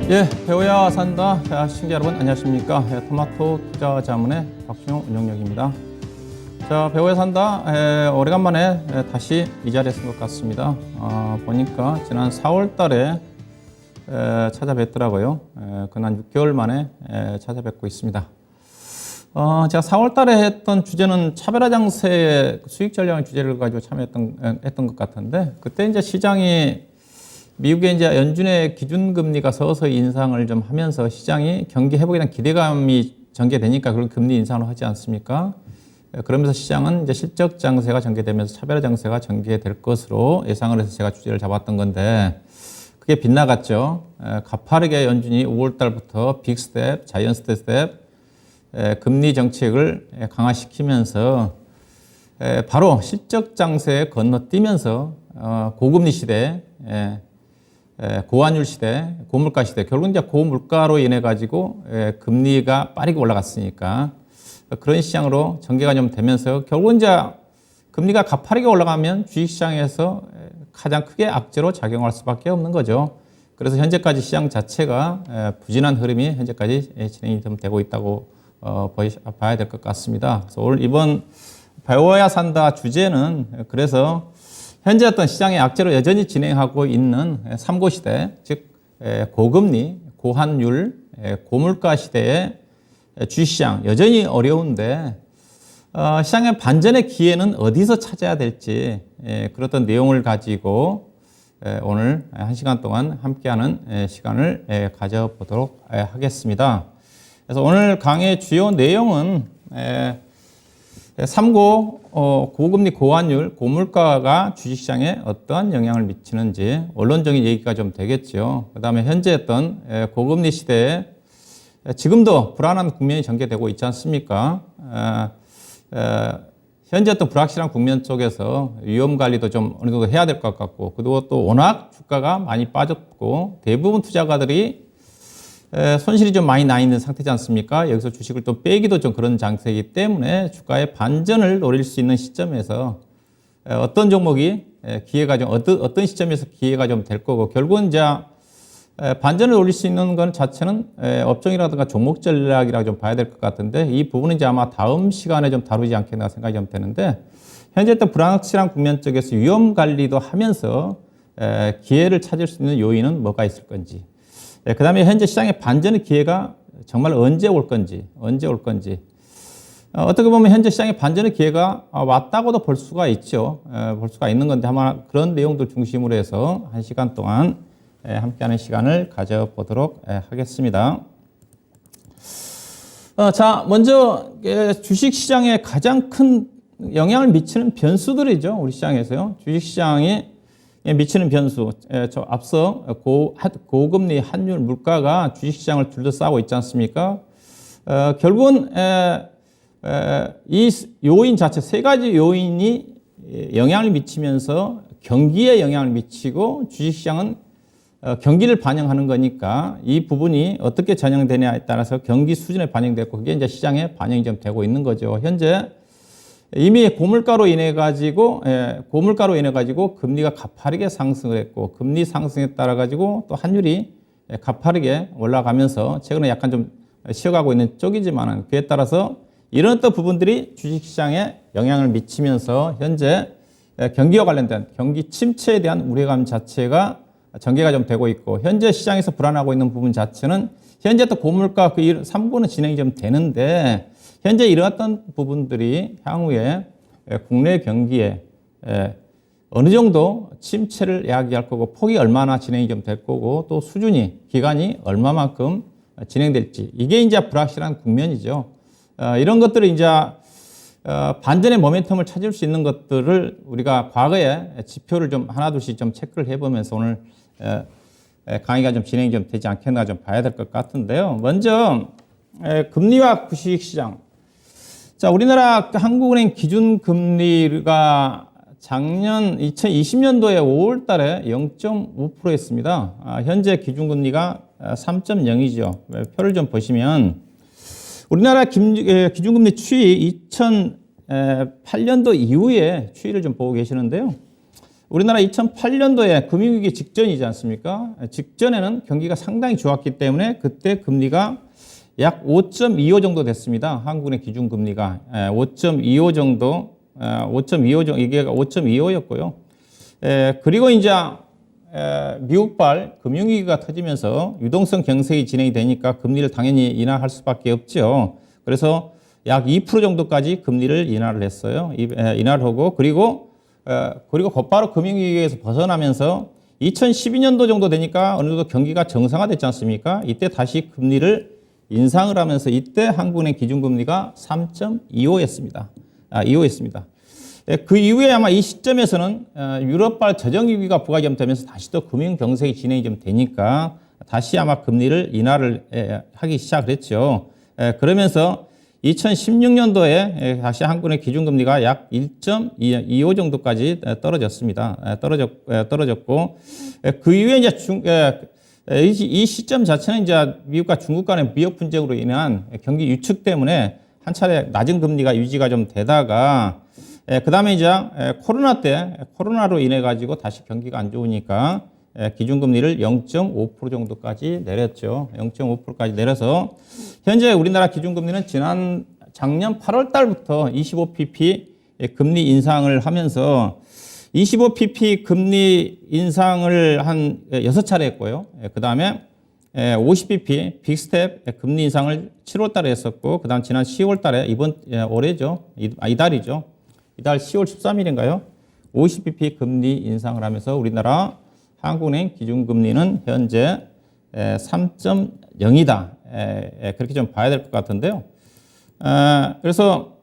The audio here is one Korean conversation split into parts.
예, 배워야 산다. 시청자 여러분 안녕하십니까? 토마토 투자 자문의 박준용 운영력입니다. 자, 배워야 산다. 오래간만에 다시 이 자리에 쓴 것 같습니다. 보니까 지난 4월 달에 찾아뵙더라고요. 그난 6개월 만에 찾아뵙고 있습니다. 제가 4월 달에 했던 주제는 차별화 장세의 수익 전략의 주제를 가지고 했던 것 같은데, 그때 이제 시장이 미국의 이제 연준의 기준금리가 서서히 인상을 좀 하면서 시장이 경기 회복에 대한 기대감이 전개되니까 그런 금리 인상을 하지 않습니까? 그러면서 시장은 이제 실적 장세가 전개되면서 차별화 장세가 전개될 것으로 예상을 해서 제가 주제를 잡았던 건데, 그게 빗나갔죠. 가파르게 연준이 5월 달부터 빅 스텝, 자이언트 스텝, 금리 정책을 강화시키면서 바로 실적 장세에 건너뛰면서 고금리 시대, 고환율 시대, 고물가 시대, 결국 이제 고물가로 인해 가지고 금리가 빠르게 올라갔으니까 그런 시장으로 전개가 좀 되면서 결국 이제 금리가 가파르게 올라가면 주식시장에서 가장 크게 악재로 작용할 수밖에 없는 거죠. 그래서 현재까지 시장 자체가 부진한 흐름이 현재까지 진행이 좀 되고 있다고 봐야 될 것 같습니다. 그래서 오늘 이번 배워야 산다 주제는 그래서 현재 어떤 시장의 악재로 여전히 진행하고 있는 3고 시대, 즉 고금리, 고환율, 고물가 시대의 주식시장 여전히 어려운데 시장의 반전의 기회는 어디서 찾아야 될지 그런 내용을 가지고 오늘 1시간 동안 함께하는 시간을 가져보도록 하겠습니다. 그래서 오늘 강의 주요 내용은 3고 고금리, 고환율, 고물가가 주식시장에 어떠한 영향을 미치는지 원론적인 얘기가 좀 되겠죠. 그 다음에 현재 어떤 고금리 시대에 지금도 불안한 국면이 전개되고 있지 않습니까? 현재 어떤 불확실한 국면 속에서 위험 관리도 좀 어느 정도 해야 될 것 같고, 그리고 또 워낙 주가가 많이 빠졌고 대부분 투자가들이 손실이 좀 많이 나 있는 상태지 않습니까? 여기서 주식을 또 빼기도 좀 그런 장세이기 때문에 주가의 반전을 노릴 수 있는 시점에서 어떤 종목이 기회가 좀 어떤 시점에서 기회가 좀 될 거고, 결국은 이제 반전을 노릴 수 있는 건 자체는 업종이라든가 종목 전략이라고 좀 봐야 될 것 같은데, 이 부분은 이제 아마 다음 시간에 좀 다루지 않겠나 생각이 좀 되는데, 현재 또 불확실한 국면 쪽에서 위험 관리도 하면서 기회를 찾을 수 있는 요인은 뭐가 있을 건지, 그 다음에 현재 시장의 반전의 기회가 정말 언제 올 건지, 어떻게 보면 현재 시장의 반전의 기회가 왔다고도 볼 수가 있죠. 볼 수가 있는 건데, 아마 그런 내용들 중심으로 해서 1시간 동안 함께하는 시간을 가져보도록 하겠습니다. 자, 먼저 주식시장에 가장 큰 영향을 미치는 변수들이죠. 우리 시장에서요. 주식시장이 미치는 변수, 앞서 고금리, 환율, 물가가 주식시장을 둘러싸고 있지 않습니까? 결국은 이 요인 자체, 세 가지 요인이 영향을 미치면서 경기에 영향을 미치고, 주식시장은 경기를 반영하는 거니까 이 부분이 어떻게 전형되냐에 따라서 경기 수준에 반영됐고, 그게 이제 시장에 반영이 좀 되고 있는 거죠. 현재 이미 고물가로 인해 가지고 금리가 가파르게 상승을 했고, 금리 상승에 따라 가지고 또 환율이 가파르게 올라가면서 최근에 약간 좀 쉬어가고 있는 쪽이지만, 그에 따라서 이런 어떤 부분들이 주식시장에 영향을 미치면서 현재 경기와 관련된 경기 침체에 대한 우려감 자체가 전개가 좀 되고 있고, 현재 시장에서 불안하고 있는 부분 자체는 현재 또 고물가 그 3부는 진행이 좀 되는데, 현재 이러한 부분들이 향후에 국내 경기에 어느 정도 침체를 야기할 거고, 폭이 얼마나 진행이 좀 될 거고, 또 수준이, 기간이 얼마만큼 진행될지, 이게 이제 불확실한 국면이죠. 이런 것들을 이제 반전의 모멘텀을 찾을 수 있는 것들을 우리가 과거에 지표를 좀 하나둘씩 좀 체크를 해보면서 오늘 강의가 좀 진행이 좀 되지 않겠나 좀 봐야 될 것 같은데요. 먼저 금리와 주식시장. 자, 우리나라 한국은행 기준금리가 작년 2020년도에 5월 달에 0.5%였습니다. 현재 기준금리가 3.0이죠. 표를 좀 보시면 우리나라 기준금리 추이 2008년도 이후에 추이를 좀 보고 계시는데요. 우리나라 2008년도에 금융위기 직전이지 않습니까? 직전에는 경기가 상당히 좋았기 때문에 그때 금리가 약 5.25 정도 됐습니다. 한국의 기준금리가 5.25 정도, 5.25 정도, 이게 5.25였고요. 그리고 이제 미국발 금융위기가 터지면서 유동성 경색이 진행이 되니까 금리를 당연히 인하할 수밖에 없죠. 그래서 약 2% 정도까지 금리를 인하를 했어요. 인하를 하고 그리고 곧바로 금융위기에서 벗어나면서 2012년도 정도 되니까 어느 정도 경기가 정상화됐지 않습니까? 이때 다시 금리를 인상을 하면서 이때 한국은행 기준금리가 3.25였습니다. 25였습니다. 그 이후에 아마 이 시점에서는 유럽발 저정위기가 부각되면서 다시 또 금융 경색이 진행이 좀 되니까 다시 아마 금리를 인하를 하기 시작을 했죠. 그러면서 2016년도에 다시 한국의 기준금리가 약 1.25 정도까지 떨어졌습니다. 떨어졌고 그 이후에 이제 이 시점 자체는 이제 미국과 중국 간의 무역 분쟁으로 인한 경기 위축 때문에 한 차례 낮은 금리가 유지가 좀 되다가 그 다음에 이제 코로나로 인해 가지고 다시 경기가 안 좋으니까 기준금리를 0.5% 정도까지 내렸죠. 0.5%까지 내려서 현재 우리나라 기준금리는 작년 8월 달부터 25pp 금리 인상을 하면서 25pp 금리 인상을 한 6차례 했고요. 그 다음에 50pp 빅스텝 금리 인상을 7월 달에 했었고, 그 다음 지난 10월 달에 올해죠. 이달이죠. 이달 10월 13일인가요? 50bp 금리 인상을 하면서 우리나라 한국은행 기준금리는 현재 3.0이다. 그렇게 좀 봐야 될 것 같은데요. 그래서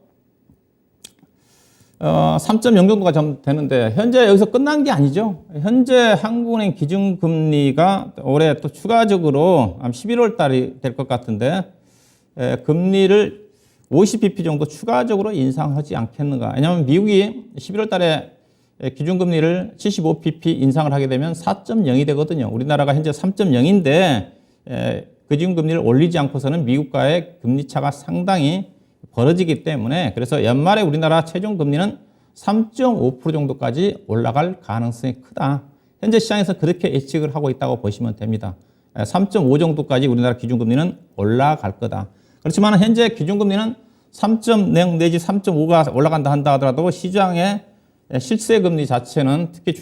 3.0 정도가 좀 되는데 현재 여기서 끝난 게 아니죠. 현재 한국은행 기준금리가 올해 또 추가적으로 11월 달이 될 것 같은데 금리를 50bp 정도 추가적으로 인상하지 않겠는가. 왜냐하면 미국이 11월 달에 기준금리를 75bp 인상을 하게 되면 4.0이 되거든요. 우리나라가 현재 3.0인데 기준금리를 올리지 않고서는 미국과의 금리차가 상당히 벌어지기 때문에 그래서 연말에 우리나라 최종 금리는 3.5% 정도까지 올라갈 가능성이 크다. 현재 시장에서 그렇게 예측을 하고 있다고 보시면 됩니다. 3.5 정도까지 우리나라 기준금리는 올라갈 거다. 그렇지만 현재 기준금리는 3.0 내지 3.5가 올라간다 한다 하더라도 시장의 실세금리 자체는 특히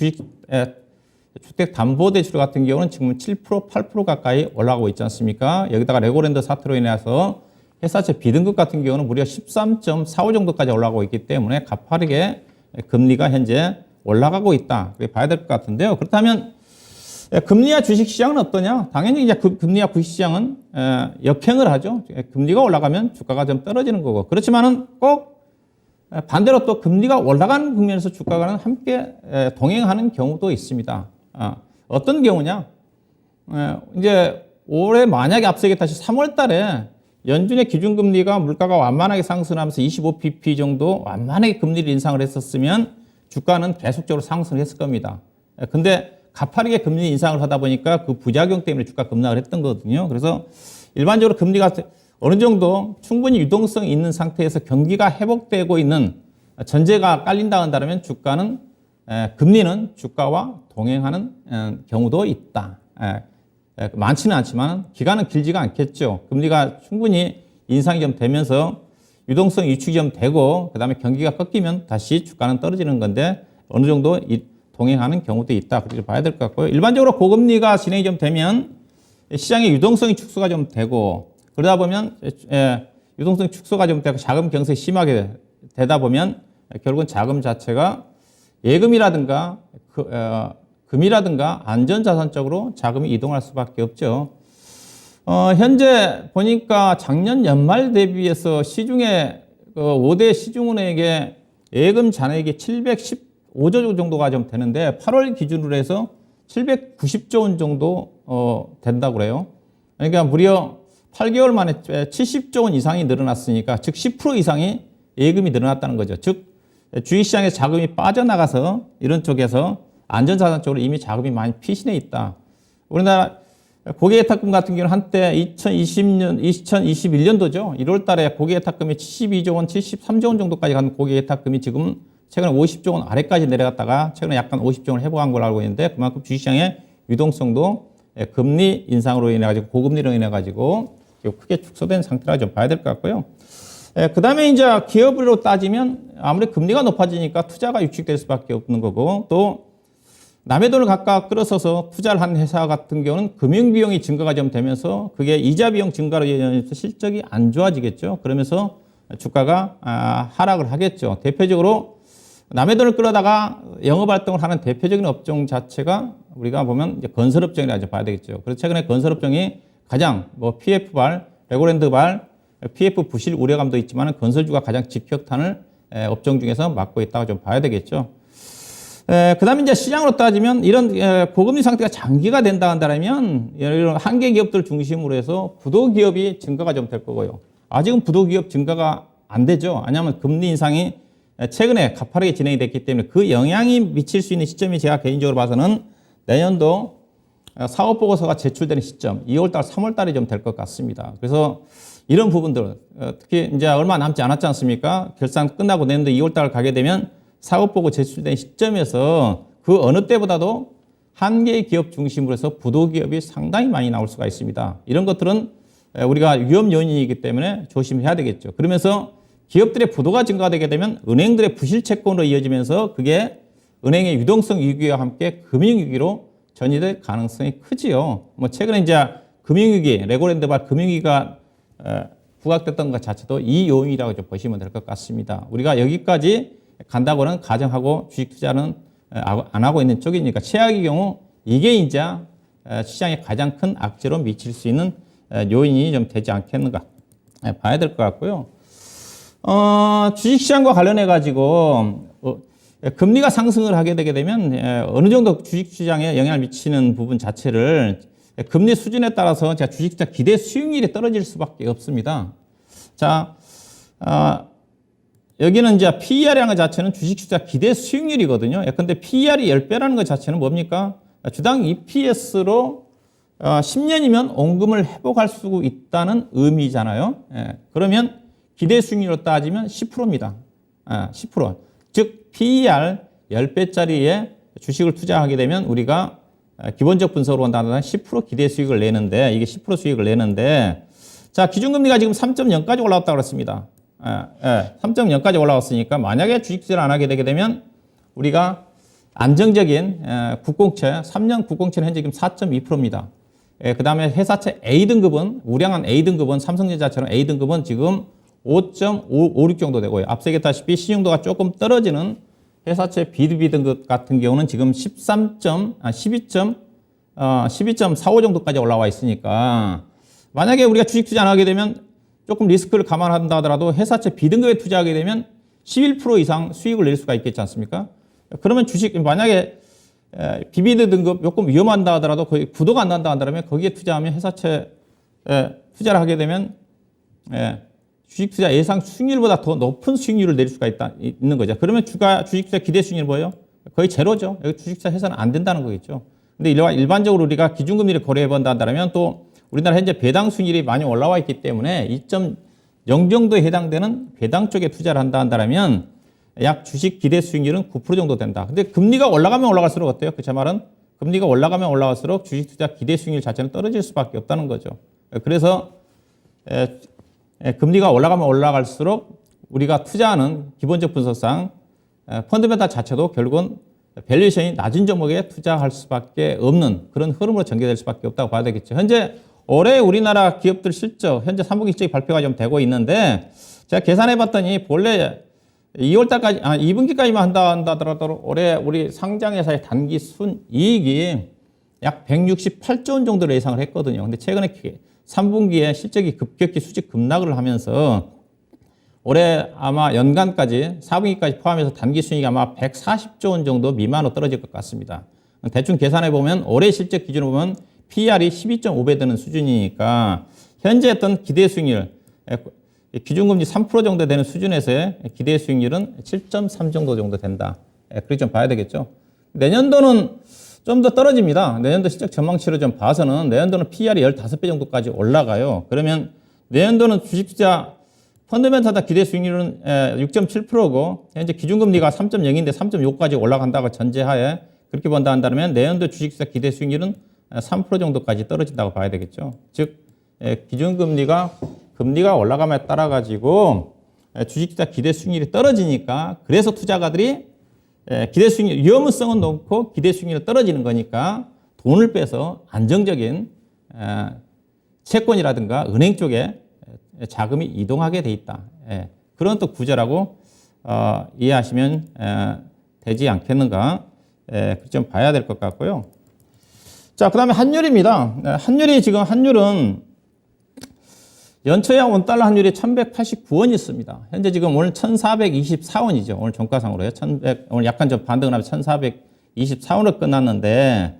주택담보대출 같은 경우는 지금 7%, 8% 가까이 올라가고 있지 않습니까? 여기다가 레고랜드 사태로 인해서 회사채 비등급 같은 경우는 무려 13.45 정도까지 올라가고 있기 때문에 가파르게 금리가 현재 올라가고 있다. 그렇게 봐야 될 것 같은데요. 그렇다면 금리와 주식시장은 어떠냐? 당연히 이제 금리와 주식시장은 역행을 하죠. 금리가 올라가면 주가가 좀 떨어지는 거고. 그렇지만은 꼭 반대로 또 금리가 올라가는 국면에서 주가가 함께 동행하는 경우도 있습니다. 어떤 경우냐? 이제 올해 만약에 앞서 얘기했다시피 3월 달에 연준의 기준금리가 물가가 완만하게 상승하면서 25bp 정도 완만하게 금리를 인상을 했었으면 주가는 계속적으로 상승을 했을 겁니다. 근데 가파르게 금리 인상을 하다 보니까 그 부작용 때문에 주가 급락을 했던 거거든요. 그래서 일반적으로 금리가 어느 정도 충분히 유동성이 있는 상태에서 경기가 회복되고 있는 전제가 깔린다 한다면 금리는 주가와 동행하는 경우도 있다. 많지는 않지만 기간은 길지가 않겠죠. 금리가 충분히 인상이 좀 되면서 유동성 위축이 좀 되고 그다음에 경기가 꺾이면 다시 주가는 떨어지는 건데 어느 정도 동행하는 경우도 있다. 그렇게 봐야 될 것 같고요. 일반적으로 고금리가 진행이 좀 되면 시장의 유동성이 축소가 좀 되고 그러다 보면 유동성 축소가 좀 되고 자금 경색이 심하게 되다 보면 결국은 자금 자체가 예금이라든가 금이라든가 안전자산 쪽으로 자금이 이동할 수밖에 없죠. 현재 보니까 작년 연말 대비해서 시중에 5대 시중은행에게 예금 잔액이 715조 정도가 좀 되는데 8월 기준으로 해서 790조 원 정도 된다고 그래요. 그러니까 무려 8개월 만에 70조 원 이상이 늘어났으니까 즉 10% 이상이 예금이 늘어났다는 거죠. 즉 주식시장에서 자금이 빠져나가서 이런 쪽에서 안전자산 쪽으로 이미 자금이 많이 피신해 있다. 우리나라 고객예탁금 같은 경우는 한때 2021년도죠. 1월 달에 고객예탁금이 72조 원, 73조 원 정도까지 간 고객예탁금이 지금 최근에 50조 원 아래까지 내려갔다가 최근에 약간 50조 원을 회복한 걸로 알고 있는데 그만큼 주식시장의 유동성도 금리 인상으로 인해 가지고 고금리로 인해 가지고 크게 축소된 상태라 좀 봐야 될 것 같고요. 그 다음에 이제 기업으로 따지면 아무리 금리가 높아지니까 투자가 유축될 수밖에 없는 거고 또 남의 돈을 각각 끌어서서 투자를 한 회사 같은 경우는 금융비용이 증가가 좀 되면서 그게 이자 비용 증가로 인해서 실적이 안 좋아지겠죠. 그러면서 주가가 하락을 하겠죠. 대표적으로 남의 돈을 끌어다가 영업활동을 하는 대표적인 업종 자체가 우리가 보면 이제 건설업종이라고 봐야 되겠죠. 그래서 최근에 건설업종이 가장 PF발, 레고랜드발, PF 부실 우려감도 있지만 건설주가 가장 직격탄을 업종 중에서 맞고 있다고 좀 봐야 되겠죠. 그 다음에 이제 시장으로 따지면 이런 고금리 상태가 장기가 된다 한다면 이런 한계 기업들 중심으로 해서 부도 기업이 증가가 좀 될 거고요. 아직은 부도 기업 증가가 안 되죠. 왜냐하면 금리 인상이 최근에 가파르게 진행이 됐기 때문에 그 영향이 미칠 수 있는 시점이 제가 개인적으로 봐서는 내년도 사업보고서가 제출되는 시점, 2월달, 3월달이 좀 될 것 같습니다. 그래서 이런 부분들, 특히 이제 얼마 남지 않았지 않습니까? 결산 끝나고 내년도 2월달 가게 되면 사업보고 제출된 시점에서 그 어느 때보다도 한 개의 기업 중심으로 해서 부도기업이 상당히 많이 나올 수가 있습니다. 이런 것들은 우리가 위험 요인이기 때문에 조심해야 되겠죠. 그러면서 기업들의 부도가 증가되게 되면 은행들의 부실 채권으로 이어지면서 그게 은행의 유동성 위기와 함께 금융위기로 전이될 가능성이 크지요. 최근에 이제 금융위기, 레고랜드발 금융위기가 부각됐던 것 자체도 이 요인이라고 좀 보시면 될 것 같습니다. 우리가 여기까지 간다고는 가정하고 주식 투자는 안 하고 있는 쪽이니까 최악의 경우 이게 이제 시장에 가장 큰 악재로 미칠 수 있는 요인이 좀 되지 않겠는가 봐야 될 것 같고요. 주식시장과 관련해 가지고 금리가 상승을 하게 되게 되면 어느 정도 주식시장에 영향을 미치는 부분 자체를 금리 수준에 따라서 주식시장 기대 수익률이 떨어질 수밖에 없습니다. 자, 여기는 이제 PER이라는 것 자체는 주식시장 기대 수익률이거든요. 근데 PER이 10배라는 것 자체는 뭡니까? 주당 EPS로 10년이면 원금을 회복할 수 있다는 의미잖아요. 그러면 기대 수익률로 따지면 10%입니다. 10%. 즉 PER 10배짜리의 주식을 투자하게 되면 우리가 기본적 분석으로 한다면 10% 기대 수익을 내는데 이게 10% 수익을 내는데 자 기준금리가 지금 3.0까지 올라왔다고 그랬습니다. 3.0까지 올라왔으니까 만약에 주식 투자를 안 하게 되게 되면 우리가 안정적인 국공채 3년 국공채는 현재 지금 4.2%입니다. 그 다음에 회사채 A등급은 우량한 A등급은 삼성전자처럼 A등급은 지금 5.56 정도 되고요. 앞서 얘기했다시피 신용도가 조금 떨어지는 회사채 B2B 등급 같은 경우는 지금 12.45 정도까지 올라와 있으니까 만약에 우리가 주식 투자 안 하게 되면 조금 리스크를 감안한다 하더라도 회사채 B등급에 투자하게 되면 11% 이상 수익을 낼 수가 있겠지 않습니까? 그러면 주식 만약에 BB 등급 조금 위험한다 하더라도 거의 부도가 안 난다 한다면 거기에 투자하면 회사채 투자를 하게 되면 주식 투자 예상 수익률보다 더 높은 수익률을 낼 수가 있는 거죠. 그러면 주식 투자 기대 수익률 뭐예요? 거의 제로죠. 여기 주식 투자 해서는 안 된다는 거겠죠. 근데 일반적으로 우리가 기준금리를 고려해 본다 한다면 또 우리나라 현재 배당 수익률이 많이 올라와 있기 때문에 2.0 정도에 해당되는 배당 쪽에 투자를 한다 한다면 약 주식 기대 수익률은 9% 정도 된다. 근데 금리가 올라가면 올라갈수록 어때요? 그 제 말은 금리가 올라가면 올라갈수록 주식 투자 기대 수익률 자체는 떨어질 수밖에 없다는 거죠. 그래서 금리가 올라가면 올라갈수록 우리가 투자하는 기본적 분석상 펀드멘탈 자체도 결국은 밸류에이션이 낮은 종목에 투자할 수밖에 없는 그런 흐름으로 전개될 수밖에 없다고 봐야 되겠죠. 현재 올해 우리나라 기업들 실적, 현재 3분기 실적이 발표가 좀 되고 있는데 제가 계산해 봤더니 본래 2월달까지, 2분기까지만 한다 하더라도 올해 우리 상장회사의 단기 순이익이 약 168조 원 정도를 예상을 했거든요. 근데 최근에 3분기에 실적이 급격히 수직 급락을 하면서 올해 아마 연간까지 4분기까지 포함해서 단기 순이익이 아마 140조 원 정도 미만으로 떨어질 것 같습니다. 대충 계산해 보면 올해 실적 기준으로 보면 PER이 12.5배 되는 수준이니까 현재 했던 기대 수익률 기준금리 3% 정도 되는 수준에서의 기대 수익률은 7.3 정도 된다. 그렇게 좀 봐야 되겠죠. 내년도는 좀 더 떨어집니다. 내년도 실적 전망치를 좀 봐서는 내년도는 PER이 15배 정도까지 올라가요. 그러면 내년도는 주식 투자 펀더멘탈다 기대 수익률은 6.7%고 현재 기준금리가 3.0인데 3.6까지 올라간다고 전제하에 그렇게 본다 한다면 내년도 주식시장 기대 수익률은 3% 정도까지 떨어진다고 봐야 되겠죠. 즉 기준금리가 올라감에 따라 가지고 주식시장 기대 수익률이 떨어지니까 그래서 투자가들이 기대 수익률 위험성은 높고 기대 수익률이 떨어지는 거니까 돈을 빼서 안정적인 채권이라든가 은행 쪽에 자금이 이동하게 돼 있다. 그런 또 구조라고 이해하시면 되지 않겠는가. 좀 봐야 될 것 같고요. 자, 그 다음에 환율입니다. 환율은 연초양 원달러 환율이 1189원이 있습니다. 현재 지금 오늘 1424원이죠. 오늘 종가상으로요. 오늘 약간 좀 반등을 하면 1424원으로 끝났는데,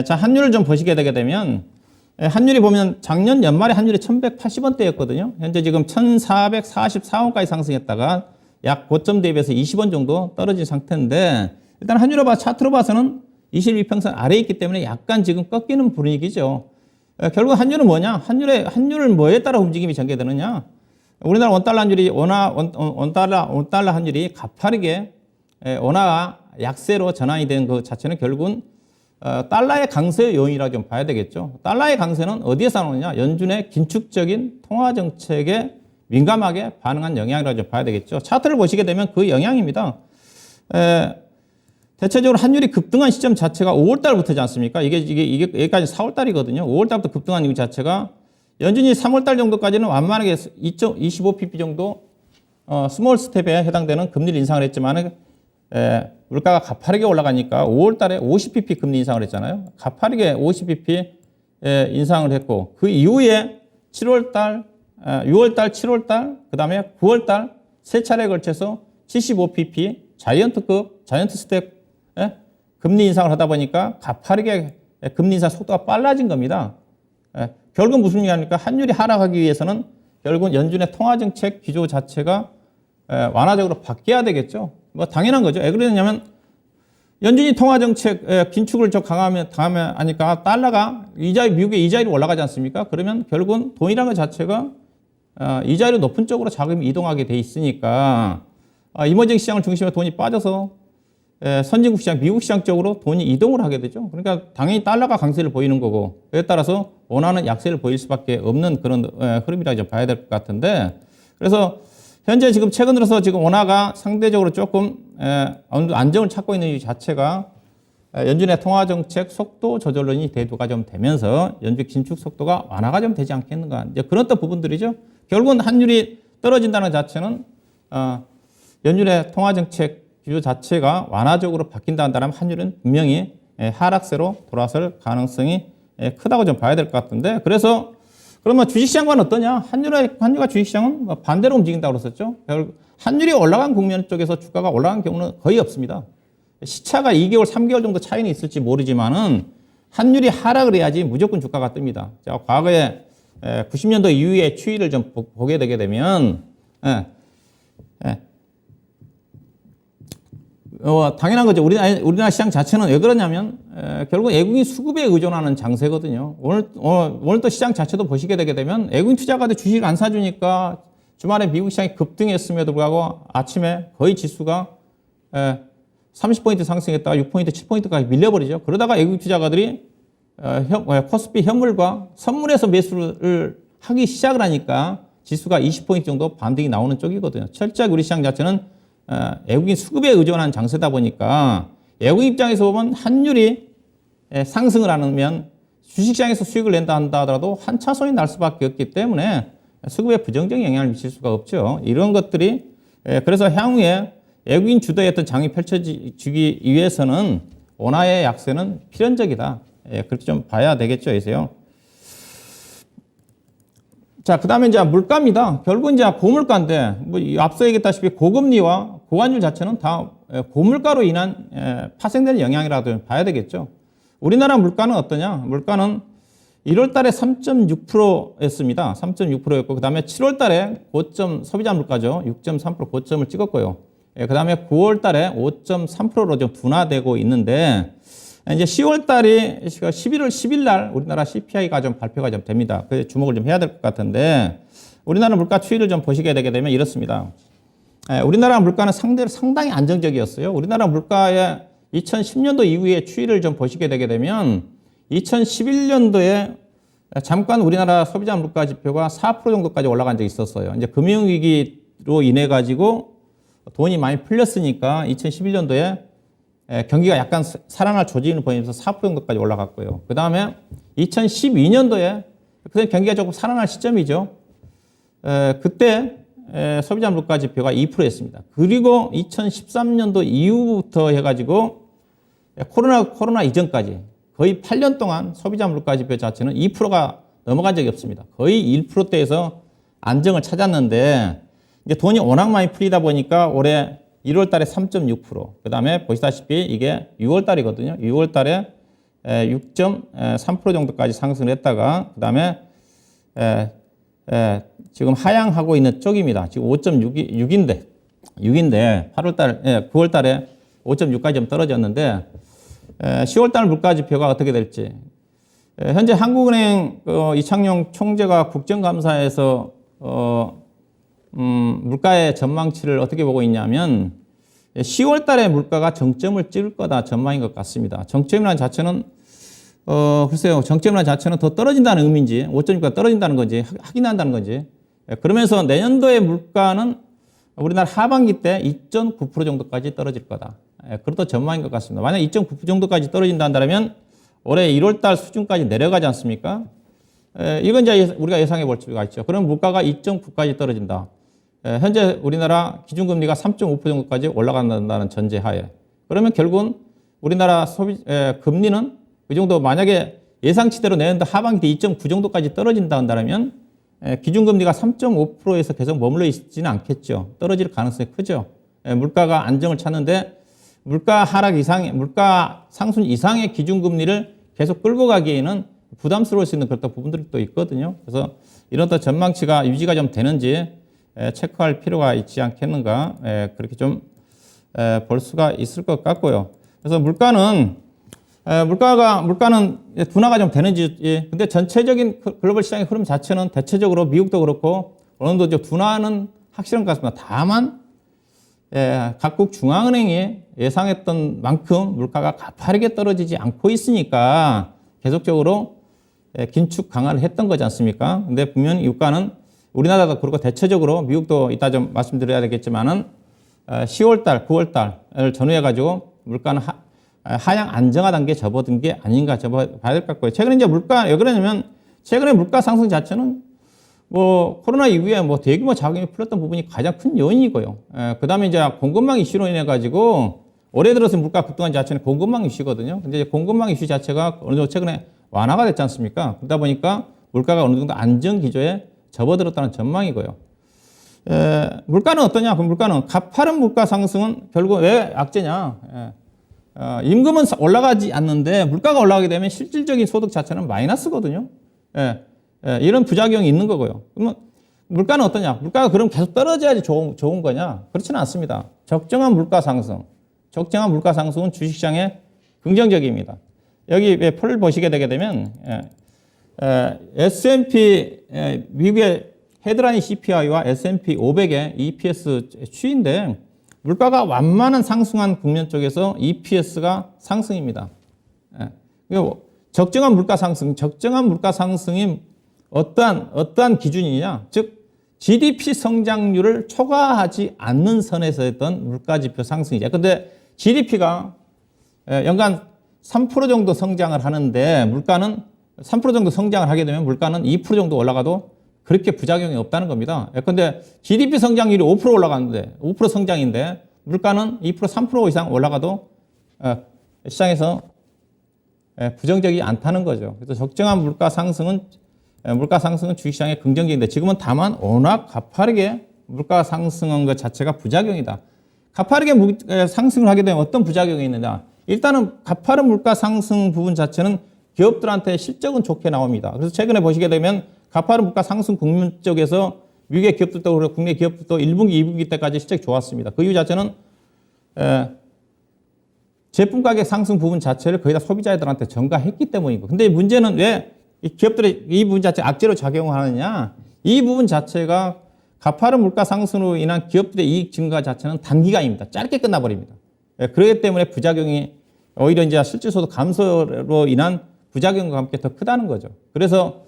자, 환율을 좀 보시게 되게 되면, 환율이 보면 작년 연말에 환율이 1180원대였거든요. 현재 지금 1444원까지 상승했다가 약 고점 대비해서 20원 정도 떨어진 상태인데, 일단 환율을 차트로 봐서는 21평선 아래에 있기 때문에 약간 지금 꺾이는 분위기죠. 결국 환율은 뭐냐? 환율을 뭐에 따라 움직임이 전개되느냐? 우리나라 원달러 환율이 원달러 환율이 가파르게 원화 약세로 전환이 된 그 자체는 결국은 달러의 강세 요인이라고 좀 봐야 되겠죠. 달러의 강세는 어디에서 나오느냐? 연준의 긴축적인 통화 정책에 민감하게 반응한 영향이라고 좀 봐야 되겠죠. 차트를 보시게 되면 그 영향입니다. 대체적으로 환율이 급등한 시점 자체가 5월 달부터지 않습니까? 이게 여기까지 4월 달이거든요. 5월 달부터 급등한 이 자체가 연준이 3월 달 정도까지는 완만하게 2.25pp 정도 스몰 스텝에 해당되는 금리를 인상을 했지만 물가가 가파르게 올라가니까 5월 달에 50pp 금리 인상을 했잖아요. 가파르게 50pp 인상을 했고 그 이후에 7월 달, 6월 달, 7월 달, 그 다음에 9월 달 세 차례에 걸쳐서 75pp 자이언트 스텝 금리 인상을 하다 보니까 가파르게 금리 인상 속도가 빨라진 겁니다. 결국 무슨 얘기합니까? 환율이 하락하기 위해서는 결국 연준의 통화정책 기조 자체가 완화적으로 바뀌어야 되겠죠. 뭐 당연한 거죠. 왜 그러냐면 연준이 통화정책 긴축을 강하면 하니까 달러가 미국의 이자율이 올라가지 않습니까? 그러면 결국은 돈이라는 것 자체가 이자율이 높은 쪽으로 자금이 이동하게 돼 있으니까 이머징 시장을 중심으로 돈이 빠져서 선진국 시장, 미국 시장 쪽으로 돈이 이동을 하게 되죠. 그러니까 당연히 달러가 강세를 보이는 거고 그에 따라서 원화는 약세를 보일 수밖에 없는 그런 흐름이라고 좀 봐야 될 것 같은데 그래서 현재 지금 최근 들어서 지금 원화가 상대적으로 조금 안정을 찾고 있는 이 자체가 연준의 통화정책 속도 조절론이 대두가 좀 되면서 연준 긴축 속도가 완화가 좀 되지 않겠는가. 이제 그런 또 부분들이죠. 결국은 환율이 떨어진다는 자체는 연준의 통화정책 기조 자체가 완화적으로 바뀐다 한다면 환율은 분명히 하락세로 돌아설 가능성이 크다고 좀 봐야 될 것 같은데 그래서 그러면 주식시장과는 어떠냐? 환율과 주식시장은 반대로 움직인다고 그랬었죠. 환율이 올라간 국면 쪽에서 주가가 올라간 경우는 거의 없습니다. 시차가 2개월, 3개월 정도 차이는 있을지 모르지만은 환율이 하락을 해야지 무조건 주가가 뜹니다. 자, 과거에 90년도 이후의 추이를 좀 보게 되게 되면 당연한 거죠. 우리나라 시장 자체는 왜 그러냐면, 결국 외국인 수급에 의존하는 장세거든요. 오늘 또 시장 자체도 보시게 되게 되면, 외국인 투자가들 주식을 안 사주니까 주말에 미국 시장이 급등했음에도 불구하고 아침에 거의 지수가 30포인트 상승했다가 6포인트, 7포인트까지 밀려버리죠. 그러다가 외국인 투자가들이 코스피 현물과 선물에서 매수를 하기 시작을 하니까 지수가 20포인트 정도 반등이 나오는 쪽이거든요. 철저하게 우리 시장 자체는 외국인 수급에 의존한 장세다 보니까 외국인 입장에서 보면 환율이 상승을 하면 주식시장에서 수익을 낸다 한다 하더라도 환차손이 날 수밖에 없기 때문에 수급에 부정적인 영향을 미칠 수가 없죠. 이런 것들이 그래서 향후에 외국인 주도의 어떤 장이 펼쳐지기 위해서는 원화의 약세는 필연적이다. 그렇게 좀 봐야 되겠죠. 그래서요. 자, 그 다음에 이제 물가입니다. 결국 이제 고물가인데, 뭐, 앞서 얘기했다시피 고금리와 고환율 자체는 다 고물가로 인한 파생되는 영향이라도 봐야 되겠죠. 우리나라 물가는 어떠냐? 물가는 1월 달에 3.6%였습니다. 3.6%였고, 그 다음에 7월 달에 소비자 물가죠. 6.3% 고점을 찍었고요. 그 다음에 9월 달에 5.3%로 좀 둔화되고 있는데, 이제 10월 달이 11월 10일 날 우리나라 CPI가 좀 발표가 좀 됩니다. 그래서 주목을 좀 해야 될 것 같은데, 우리나라 물가 추이를 좀 보시게 되게 되면 이렇습니다. 우리나라 물가는 상당히 안정적이었어요. 우리나라 물가의 2010년도 이후의 추이를 좀 보시게 되게 되면 2011년도에 잠깐 우리나라 소비자 물가 지표가 4% 정도까지 올라간 적이 있었어요. 이제 금융위기로 인해 가지고 돈이 많이 풀렸으니까 2011년도에 경기가 약간 살아날 조짐을 보이면서 4% 정도까지 올라갔고요. 그 다음에 2012년도에 그때 경기가 조금 살아날 시점이죠. 그때 소비자 물가 지표가 2%였습니다. 그리고 2013년도 이후부터 해가지고 코로나 이전까지 거의 8년 동안 소비자 물가 지표 자체는 2%가 넘어간 적이 없습니다. 거의 1%대에서 안정을 찾았는데 이제 돈이 워낙 많이 풀리다 보니까 올해 1월 달에 3.6%, 그 다음에 보시다시피 이게 6월 달이거든요. 6월 달에 6.3% 정도까지 상승을 했다가 그 다음에 지금 하향하고 있는 쪽입니다. 지금 5.6인데 8월 달, 9월 달에 5.6까지 좀 떨어졌는데 10월 달 물가 지표가 어떻게 될지. 현재 한국은행 이창용 총재가 국정감사에서 물가의 전망치를 어떻게 보고 있냐면 10월 달에 물가가 정점을 찍을 거다 전망인 것 같습니다. 정점이라는 자체는 글쎄요. 정점이라는 자체는 더 떨어진다는 의미인지 5.6가 떨어진다는 건지 확인한다는 건지 그러면서 내년도의 물가는 우리나라 하반기 때 2.9% 정도까지 떨어질 거다. 그것도 전망인 것 같습니다. 만약 2.9% 정도까지 떨어진다 한다면 올해 1월 달 수준까지 내려가지 않습니까? 이건 이제 우리가 예상해 볼 수가 있죠. 그럼 물가가 2.9까지 떨어진다. 현재 우리나라 기준금리가 3.5% 정도까지 올라간다는 전제하에 그러면 결국은 우리나라 금리는 그 정도 만약에 예상치대로 내년도 하반기 때 2.9 정도까지 떨어진다 한다면 기준금리가 3.5%에서 계속 머물러 있지는 않겠죠. 떨어질 가능성이 크죠. 물가가 안정을 찾는데 물가 하락 이상의, 물가 상승 이상의 기준금리를 계속 끌고 가기에는 부담스러울 수 있는 그런 부분들이 또 있거든요. 그래서 이런 또 전망치가 유지가 좀 되는지 체크할 필요가 있지 않겠는가. 그렇게 좀 볼 수가 있을 것 같고요. 그래서 물가는 둔화가 좀 되는지, 근데 전체적인 글로벌 시장의 흐름 자체는 대체적으로 미국도 그렇고 어느 정도 좀 둔화는 확실한 것 같습니다. 다만 각국 중앙은행이 예상했던 만큼 물가가 가파르게 떨어지지 않고 있으니까 계속적으로 긴축 강화를 했던 거지 않습니까? 근데 분명히 유가는 우리나라도 그렇고 대체적으로 미국도 이따 좀 말씀드려야 되겠지만은 10월달, 9월달을 전후해가지고 물가는 하향 안정화 단계에 접어든 게 아닌가 봐야 될 것 같고요. 최근에 이제 왜 그러냐면 최근에 물가 상승 자체는 뭐 코로나 이후에 뭐 대규모 자금이 풀렸던 부분이 가장 큰 요인이고요. 그 다음에 이제 공급망 이슈로 인해 가지고 올해 들어서 물가 급등한 자체는 공급망 이슈거든요. 근데 이제 공급망 이슈 자체가 어느 정도 최근에 완화가 됐지 않습니까? 그러다 보니까 물가가 어느 정도 안정 기조에 접어들었다는 전망이고요. 물가는 어떠냐? 그 물가는 가파른 물가 상승은 결국 왜 악재냐? 임금은 올라가지 않는데 물가가 올라가게 되면 실질적인 소득 자체는 마이너스거든요. 이런 부작용이 있는 거고요. 그러면 물가는 어떠냐? 물가가 그럼 계속 떨어져야지 좋은 거냐? 그렇지는 않습니다. 적정한 물가 상승은 주식시장에 긍정적입니다. 여기 표를 보시게 되게 되면 S&P 미국의 헤드라인 CPI와 S&P 500의 EPS 추이인데 물가가 완만한 상승한 국면 쪽에서 EPS가 상승입니다. 적정한 물가 상승이 어떠한 기준이냐? 즉 GDP 성장률을 초과하지 않는 선에서 했던 물가지표 상승이죠. 그런데 GDP가 연간 3% 정도 성장을 하는데 물가는 3% 정도 성장을 하게 되면 물가는 2% 정도 올라가도 그렇게 부작용이 없다는 겁니다. 근데 GDP 성장률이 5% 올라가는데 5% 성장인데 물가는 2% 3% 이상 올라가도 시장에서 부정적이 않다는 거죠. 그래서 적정한 물가 상승은 주식시장에 긍정적인데 지금은 다만 워낙 가파르게 물가 상승한 것 자체가 부작용이다. 가파르게 상승을 하게 되면 어떤 부작용이 있느냐? 일단은 가파른 물가 상승 부분 자체는 기업들한테 실적은 좋게 나옵니다. 그래서 최근에 보시게 되면 가파른 물가 상승 국면 쪽에서 미국의 기업들도 그렇고 국내 기업들도 1분기, 2분기 때까지 실적이 좋았습니다. 그 이유 자체는 제품 가격 상승 부분 자체를 거의 다 소비자들한테 전가했기 때문이고. 근데 문제는 왜 이 기업들이 이 부분 자체 악재로 작용하느냐? 이 부분 자체가 가파른 물가 상승으로 인한 기업들의 이익 증가 자체는 단기간입니다. 짧게 끝나버립니다. 그렇기 때문에 부작용이 오히려 이제 실질소득 감소로 인한 부작용과 함께 더 크다는 거죠. 그래서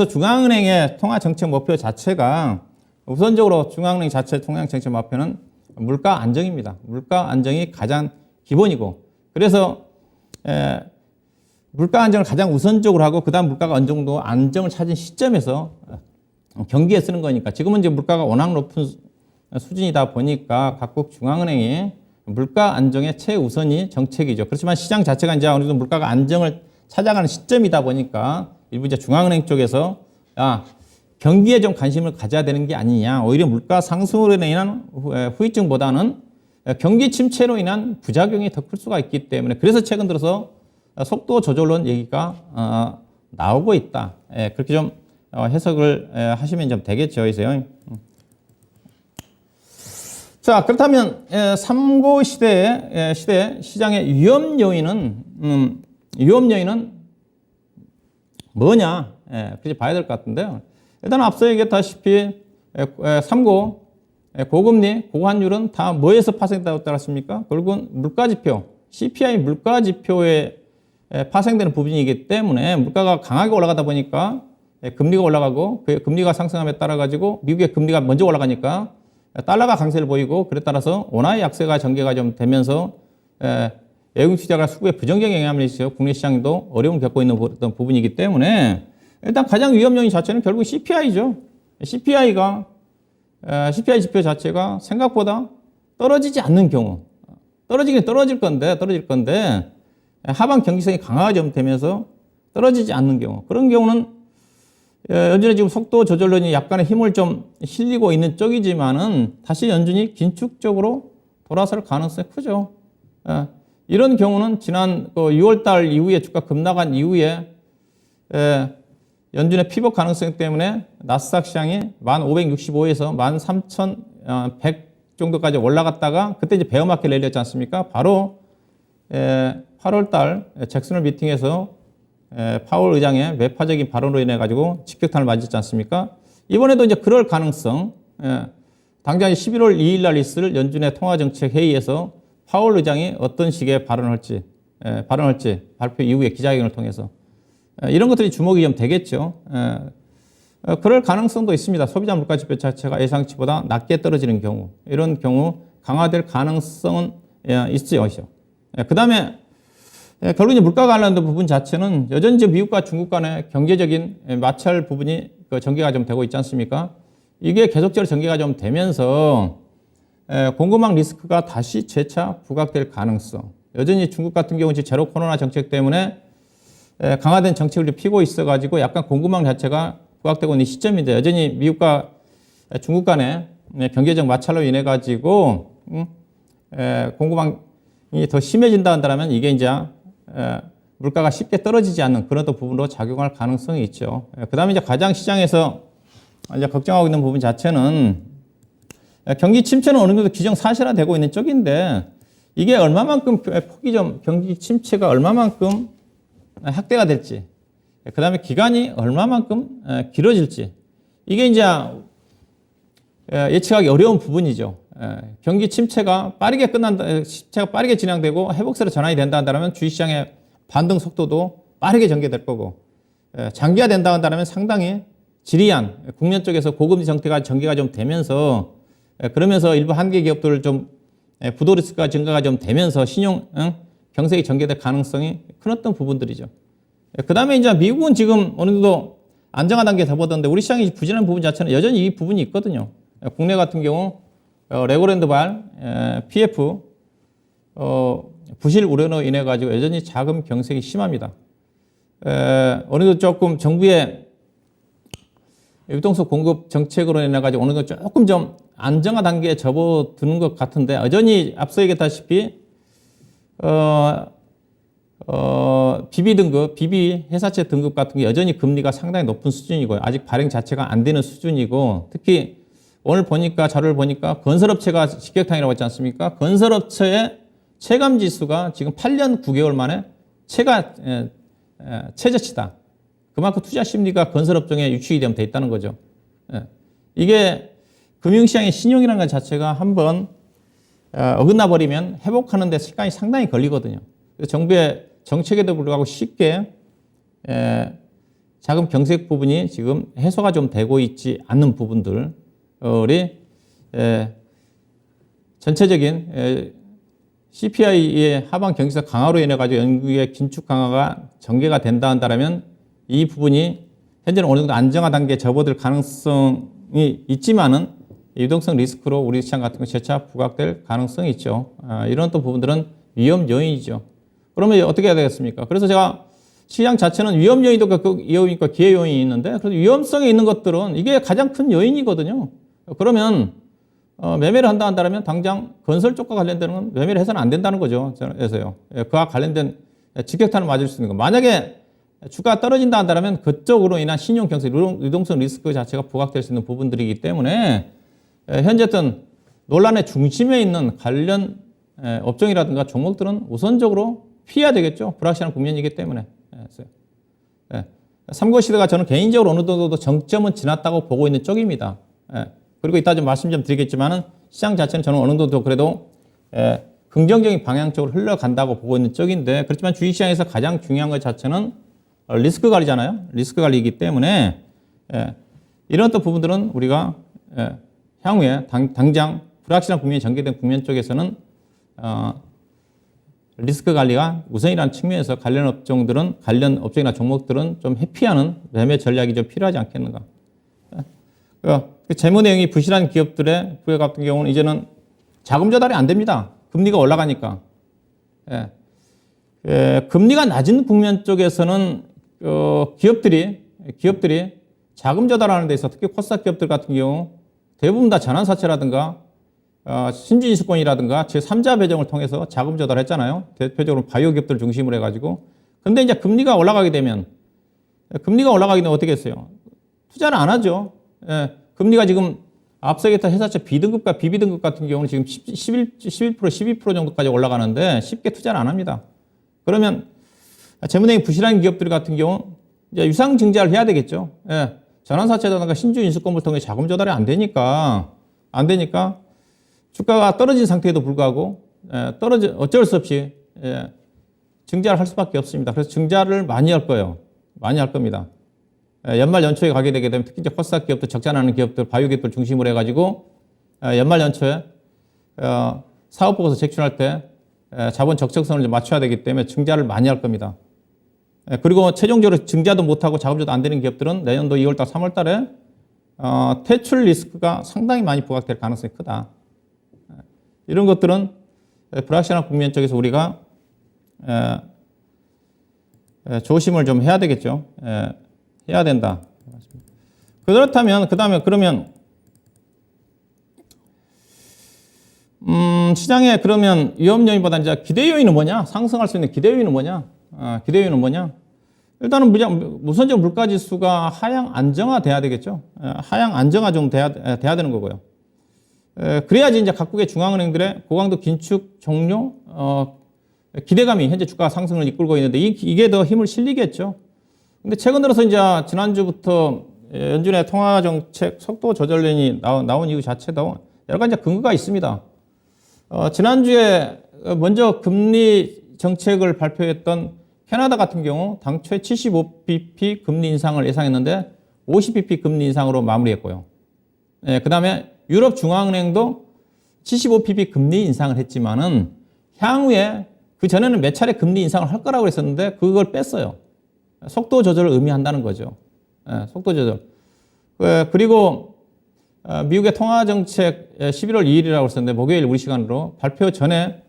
중앙은행의 통화정책 목표 자체가 우선적으로 중앙은행 자체 통화정책 목표는 물가 안정입니다. 물가 안정이 가장 기본이고, 그래서 물가 안정을 가장 우선적으로 하고 그다음 물가가 어느 정도 안정을 찾은 시점에서 경기에 쓰는 거니까, 지금은 이제 물가가 워낙 높은 수준이다 보니까 각국 중앙은행이 물가 안정의 최우선이 정책이죠. 그렇지만 시장 자체가 이제 어느 정도 물가가 안정을 찾아가는 시점이다 보니까 일부 이제 중앙은행 쪽에서 경기에 좀 관심을 가져야 되는 게 아니냐, 오히려 물가 상승으로 인한 후유증보다는 경기 침체로 인한 부작용이 더 클 수가 있기 때문에, 그래서 최근 들어서 속도 조절론 얘기가 나오고 있다. 그렇게 좀 해석을 하시면 좀 되겠죠. 그래서요. 자, 그렇다면 3고 시대 시장의 위험 요인은 뭐냐? 그렇게 봐야 될 것 같은데요. 일단 앞서 얘기했다시피 3고 고금리, 고환율은 다 뭐에서 파생되었다고 따랐습니까? 결국은 물가지표, CPI 물가지표에 파생되는 부분이기 때문에 물가가 강하게 올라가다 보니까 금리가 올라가고, 그 금리가 상승함에 따라 가지고 미국의 금리가 먼저 올라가니까 달러가 강세를 보이고, 그에 따라서 원화의 약세가 전개가 좀 되면서 외국 투자가 수급에 부정적 영향을 미치고 국내 시장도 어려움을 겪고 있는 어떤 부분이기 때문에 일단 가장 위험 요인 자체는 결국 CPI죠. CPI 지표 자체가 생각보다 떨어지지 않는 경우, 떨어질 건데 하반 경기성이 강화가 좀 되면서 떨어지지 않는 경우, 그런 경우는 연준의 지금 속도 조절론이 약간의 힘을 좀 실리고 있는 쪽이지만은 다시 연준이 긴축적으로 돌아설 가능성이 크죠. 이런 경우는 지난 6월달 이후에 주가 급락한 이후에 연준의 피벗 가능성 때문에 나스닥 시장이 1565에서 13,100 정도까지 올라갔다가 그때 이제 베어마켓 랠리였지 않습니까? 바로 8월달 잭슨홀 미팅에서 파월 의장의 매파적인 발언으로 인해 가지고 직격탄을 맞았지 않습니까? 이번에도 이제 그럴 가능성, 당장 11월 2일 날 있을 연준의 통화정책 회의에서 파월 의장이 어떤 식의 발언을 할지 발표 이후에 기자회견을 통해서 이런 것들이 주목이 좀 되겠죠. 그럴 가능성도 있습니다. 소비자 물가 지표 자체가 예상치보다 낮게 떨어지는 경우, 이런 경우 강화될 가능성은 있죠. 그 다음에 결국 이제 물가 관련된 부분 자체는 여전히 이제 미국과 중국 간의 경제적인 마찰 부분이 전개가 좀 되고 있지 않습니까? 이게 계속적으로 전개가 좀 되면서 공급망 리스크가 다시 재차 부각될 가능성. 여전히 중국 같은 경우는 제로 코로나 정책 때문에 강화된 정책을 피고 있어가지고 약간 공급망 자체가 부각되고 있는 시점인데, 여전히 미국과 중국 간의 경제적 마찰로 인해 가지고 공급망이 더 심해진다 한다면 이게 이제 물가가 쉽게 떨어지지 않는 그런 또 부분으로 작용할 가능성이 있죠. 그 다음에 이제 가장 시장에서 이제 걱정하고 있는 부분 자체는 경기 침체는 어느 정도 기정사실화되고 있는 쪽인데, 이게 얼마만큼 경기 침체가 얼마만큼 확대가 될지, 그 다음에 기간이 얼마만큼 길어질지, 이게 이제 예측하기 어려운 부분이죠. 경기 침체가 빠르게 진행되고 회복세로 전환이 된다 한다면 주식시장의 반등 속도도 빠르게 전개될 거고, 장기화된다 한다면 상당히 지리한 국면 쪽에서 고금리 정책가 전개가 좀 되면서, 그러면서 일부 한계 기업들 좀 부도 리스크가 증가가 좀 되면서 신용 경색이 전개될 가능성이 큰 어떤 부분들이죠. 그 다음에 이제 미국은 지금 어느 정도 안정화 단계에 접어드는데, 우리 시장이 부진한 부분 자체는 여전히 이 부분이 있거든요. 국내 같은 경우 레고랜드발 PF 부실 우려로 인해 가지고 여전히 자금 경색이 심합니다. 어느 정도 조금 정부의 유동성 공급 정책으로 인해 가지고 어느 정도 조금 좀 안정화 단계에 접어드는 것 같은데, 여전히 앞서 얘기했다시피 BB 회사채 등급 같은 게 여전히 금리가 상당히 높은 수준이고요. 아직 발행 자체가 안 되는 수준이고, 특히 오늘 보니까 자료를 보니까 건설업체가 직격탄이라고 했지 않습니까? 건설업체의 체감 지수가 지금 8년 9개월 만에 최저치다. 그만큼 투자 심리가 건설업종에 유축이 되면 돼 있다는 거죠. 이게 금융시장의 신용이라는 것 자체가 한번 어긋나 버리면 회복하는 데 시간이 상당히 걸리거든요. 그래서 정부의 정책에도 불구하고 쉽게 자금 경색 부분이 지금 해소가 좀 되고 있지 않는 부분들이 전체적인 CPI의 하방 경기사 강화로 인해 가지고 연구의 긴축 강화가 전개가 된다 한다면 이 부분이 현재는 어느 정도 안정화 단계에 접어들 가능성이 있지만은 유동성 리스크로 우리 시장 같은 거 재차 부각될 가능성이 있죠. 이런 또 부분들은 위험 요인이죠. 그러면 어떻게 해야 되겠습니까? 그래서 제가 시장 자체는 위험 요인도 있고 기회 요인이 있는데, 그래서 위험성에 있는 것들은 이게 가장 큰 요인이거든요. 그러면 매매를 한다 한다면 당장 건설 쪽과 관련되는 건 매매를 해서는 안 된다는 거죠. 그래서요. 그와 관련된 직격탄을 맞을 수 있는 거. 만약에 주가가 떨어진다 한다면 그쪽으로 인한 신용 경색, 유동성 리스크 자체가 부각될 수 있는 부분들이기 때문에 현재 어떤 논란의 중심에 있는 관련 업종이라든가 종목들은 우선적으로 피해야 되겠죠. 불확실한 국면이기 때문에. 삼고 시대가 저는 개인적으로 어느 정도 정점은 지났다고 보고 있는 쪽입니다. 그리고 이따 좀 말씀 좀 드리겠지만은 시장 자체는 저는 어느 정도 그래도 긍정적인 방향 쪽으로 흘러간다고 보고 있는 쪽인데, 그렇지만 주식시장에서 가장 중요한 것 자체는 리스크 관리잖아요. 리스크 관리이기 때문에 이런 또 부분들은 우리가 향후에 당장 불확실한 국면이 전개된 국면 쪽에서는 리스크 관리가 우선이라는 측면에서 관련 업종이나 종목들은 좀 회피하는 매매 전략이 좀 필요하지 않겠는가. 그 재무 내용이 부실한 기업들의 부회 같은 경우는 이제는 자금 조달이 안 됩니다. 금리가 올라가니까. 금리가 낮은 국면 쪽에서는 기업들이 자금 조달하는 데 있어서 특히 코스닥 기업들 같은 경우 대부분 다 전환사채라든가 신주인수권이라든가 제3자 배정을 통해서 자금 조달했잖아요. 대표적으로 바이오 기업들 중심으로 해가지고. 근데 이제 금리가 올라가게 되면 어떻게 했어요? 투자를 안 하죠. 금리가 지금 앞서 얘기했던 회사채 B등급과 BB등급 같은 경우는 지금 11%, 12% 정도까지 올라가는데 쉽게 투자를 안 합니다. 그러면 재무내용이 부실한 기업들 같은 경우 이제 유상증자를 해야 되겠죠. 전환사채라든가 신주인수권을 통해 자금 조달이 안 되니까 주가가 떨어진 상태에도 불구하고 어쩔 수 없이 증자를 할 수밖에 없습니다. 그래서 증자를 많이 할 거예요. 많이 할 겁니다. 연말 연초에 가게 되게 되면 특히 이제 코스닥 기업들, 적자나는 기업들, 바이오 기업들 중심으로 해가지고 연말 연초에 사업 보고서 제출할 때 자본 적정선을 좀 맞춰야 되기 때문에 증자를 많이 할 겁니다. 그리고 최종적으로 증자도 못하고 자금조도 안 되는 기업들은 내년도 2월달, 3월달에 퇴출 리스크가 상당히 많이 부각될 가능성이 크다. 이런 것들은 불확실한 국면 쪽에서 우리가 조심을 좀 해야 되겠죠. 해야 된다. 그렇다면 그러면 시장에 그러면 위험 요인보다 이제 기대 요인은 뭐냐? 상승할 수 있는 기대 요인은 뭐냐? 기대 요인은 뭐냐? 일단은 우선적 물가 지수가 하향 안정화돼야 되겠죠. 하향 안정화 좀 돼야 되는 거고요. 그래야지 이제 각국의 중앙은행들의 고강도 긴축 종료 기대감이 현재 주가 상승을 이끌고 있는데 이게 더 힘을 실리겠죠. 근데 최근 들어서 이제 지난주부터 연준의 통화정책 속도 조절론이 나온 이유 자체도 여러 가지 근거가 있습니다. 지난주에 먼저 금리 정책을 발표했던 캐나다 같은 경우 당초에 75bp 금리 인상을 예상했는데 50bp 금리 인상으로 마무리했고요. 그 다음에 유럽 중앙은행도 75bp 금리 인상을 했지만은 향후에 그 전에는 몇 차례 금리 인상을 할 거라고 했었는데 그걸 뺐어요. 속도 조절을 의미한다는 거죠. 속도 조절. 그리고 미국의 통화정책 11월 2일이라고 했었는데 목요일 우리 시간으로 발표 전에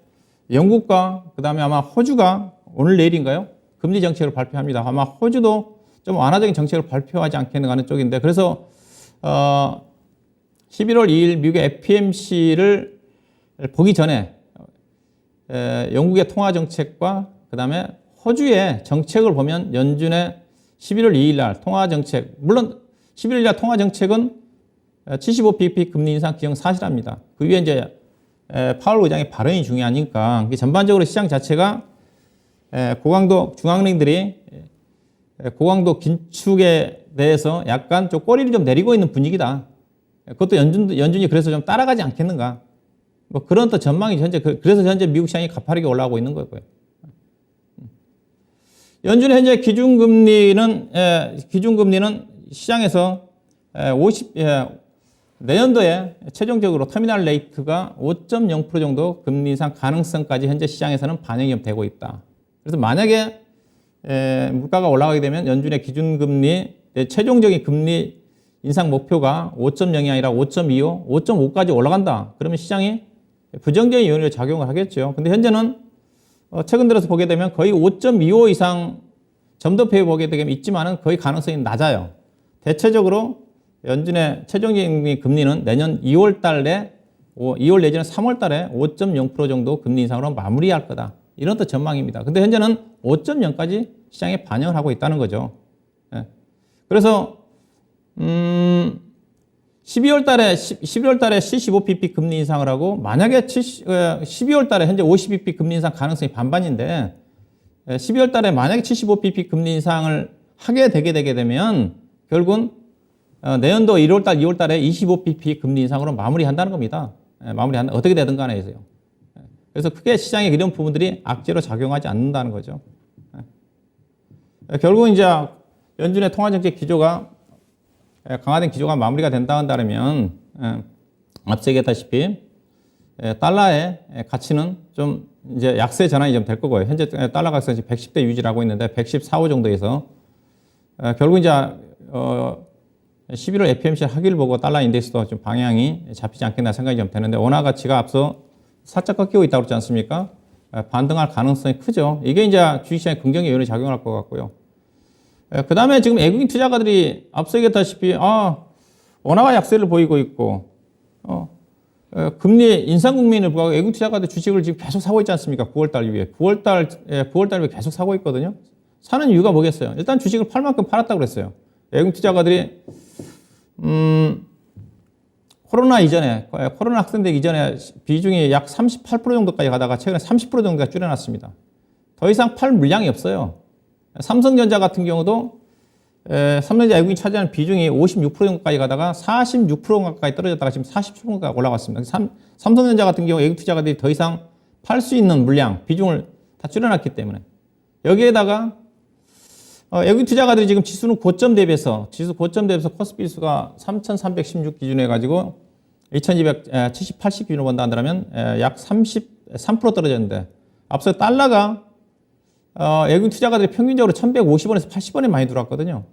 영국과 그 다음에 아마 호주가 오늘 내일인가요? 금리 정책을 발표합니다. 아마 호주도 좀 완화적인 정책을 발표하지 않겠는가 하는 쪽인데 그래서 11월 2일 미국의 FOMC를 보기 전에 영국의 통화정책과 그 다음에 호주의 정책을 보면 연준의 11월 2일 날 통화정책, 물론 11일 날 통화정책은 75bp 금리 인상 기정사실합니다. 그 위에 이제 파월 의장의 발언이 중요하니까 전반적으로 시장 자체가 고강도 중앙은행들이 고강도 긴축에 대해서 약간 좀 꼬리를 좀 내리고 있는 분위기다. 그것도 연준이 그래서 좀 따라가지 않겠는가. 뭐 그런 또 전망이 그래서 현재 미국 시장이 가파르게 올라가고 있는 거고요. 연준의 현재 기준금리는 시장에서 50, 내년도에 최종적으로 터미널 레이트가 5.0% 정도 금리 인상 가능성까지 현재 시장에서는 반영이 되고 있다. 그래서 만약에 물가가 올라가게 되면 연준의 기준금리 최종적인 금리 인상 목표가 5.0이 아니라 5.25, 5.5까지 올라간다. 그러면 시장이 부정적인 요인으로 작용을 하겠죠. 근데 현재는 최근 들어서 보게 되면 거의 5.25 이상 점도표에 보게 되면 있지만은 거의 가능성이 낮아요. 대체적으로 연준의 최종적인 금리는 내년 2월 달에 2월 내지는 3월 달에 5.0% 정도 금리 인상으로 마무리할 거다. 이런 또 전망입니다. 근데 현재는 5.0까지 시장에 반영을 하고 있다는 거죠. 그래서 12월 달에 75bp 금리 인상을 하고 만약에 12월 달에 현재 50bp 금리 인상 가능성이 반반인데 12월 달에 만약에 75bp 금리 인상을 하게 되게 되면 결국은 내년도 1월 달, 2월 달에 25bp 금리 인상으로 마무리한다는 겁니다. 마무리한다. 어떻게 되든 간에 해서요. 그래서 크게 시장에 이런 부분들이 악재로 작용하지 않는다는 거죠. 결국은 이제 연준의 통화정책 기조가 강화된 기조가 마무리가 된다 한다면 앞서 얘기했다시피 달러의 가치는 좀 이제 약세 전환이 좀 될 거고요. 현재 달러 가격이 110대 유지를 하고 있는데 114, 5 정도에서 결국 이제 11월 FOMC 하기를 보고 달러 인덱스도 좀 방향이 잡히지 않겠나 생각이 좀 되는데 원화 가치가 앞서 살짝 꺾이고 있다고 그러지 않습니까? 반등할 가능성이 크죠. 이게 이제 주식시장에 긍정의 요인이 작용할 것 같고요. 그 다음에 지금 외국인 투자가들이 앞서 얘기했다시피 원화가 약세를 보이고 있고 금리 인상 국면을 불구하고 외국인 투자가들 주식을 지금 계속 사고 있지 않습니까? 9월달 이후에 9월달 이후에 계속 사고 있거든요. 사는 이유가 뭐겠어요? 일단 주식을 팔 만큼 팔았다고 그랬어요. 외국인 투자가들이 코로나 확산되기 이전에 비중이 약 38% 정도까지 가다가 최근에 30% 정도가 줄여놨습니다. 더 이상 팔 물량이 없어요. 삼성전자 같은 경우도 삼성전자 외국인이 차지하는 비중이 56% 정도까지 가다가 46% 가까이 떨어졌다가 지금 47%가 올라갔습니다. 삼성전자 같은 경우 외국인 투자가들이 더 이상 팔 수 있는 물량, 비중을 다 줄여놨기 때문에 여기에다가 외국인 투자가들이 지금 지수 고점 대비해서 코스피 지수가 3,316 기준으로 해가지고 2,270, 기준으로 본다 한다면 약 33% 떨어졌는데 앞서 달러가 외국인 투자가들이 평균적으로 1,150원에서 80원에 많이 들어왔거든요.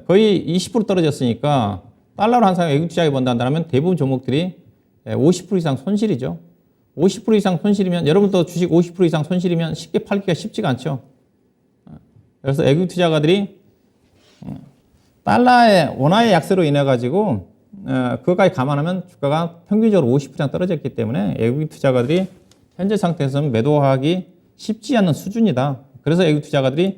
거의 20% 떨어졌으니까 달러로 항상 외국인 투자가 본다 한다면 대부분 종목들이 50% 이상 손실이죠. 50% 이상 손실이면 여러분도 주식 50% 이상 손실이면 쉽게 팔기가 쉽지가 않죠. 그래서 외국인 투자가들이 달러의 원화의 약세로 인해 가지고 그것까지 감안하면 주가가 평균적으로 50% 이상 떨어졌기 때문에 외국인 투자가들이 현재 상태에서는 매도하기 쉽지 않은 수준이다. 그래서 외국인 투자가들이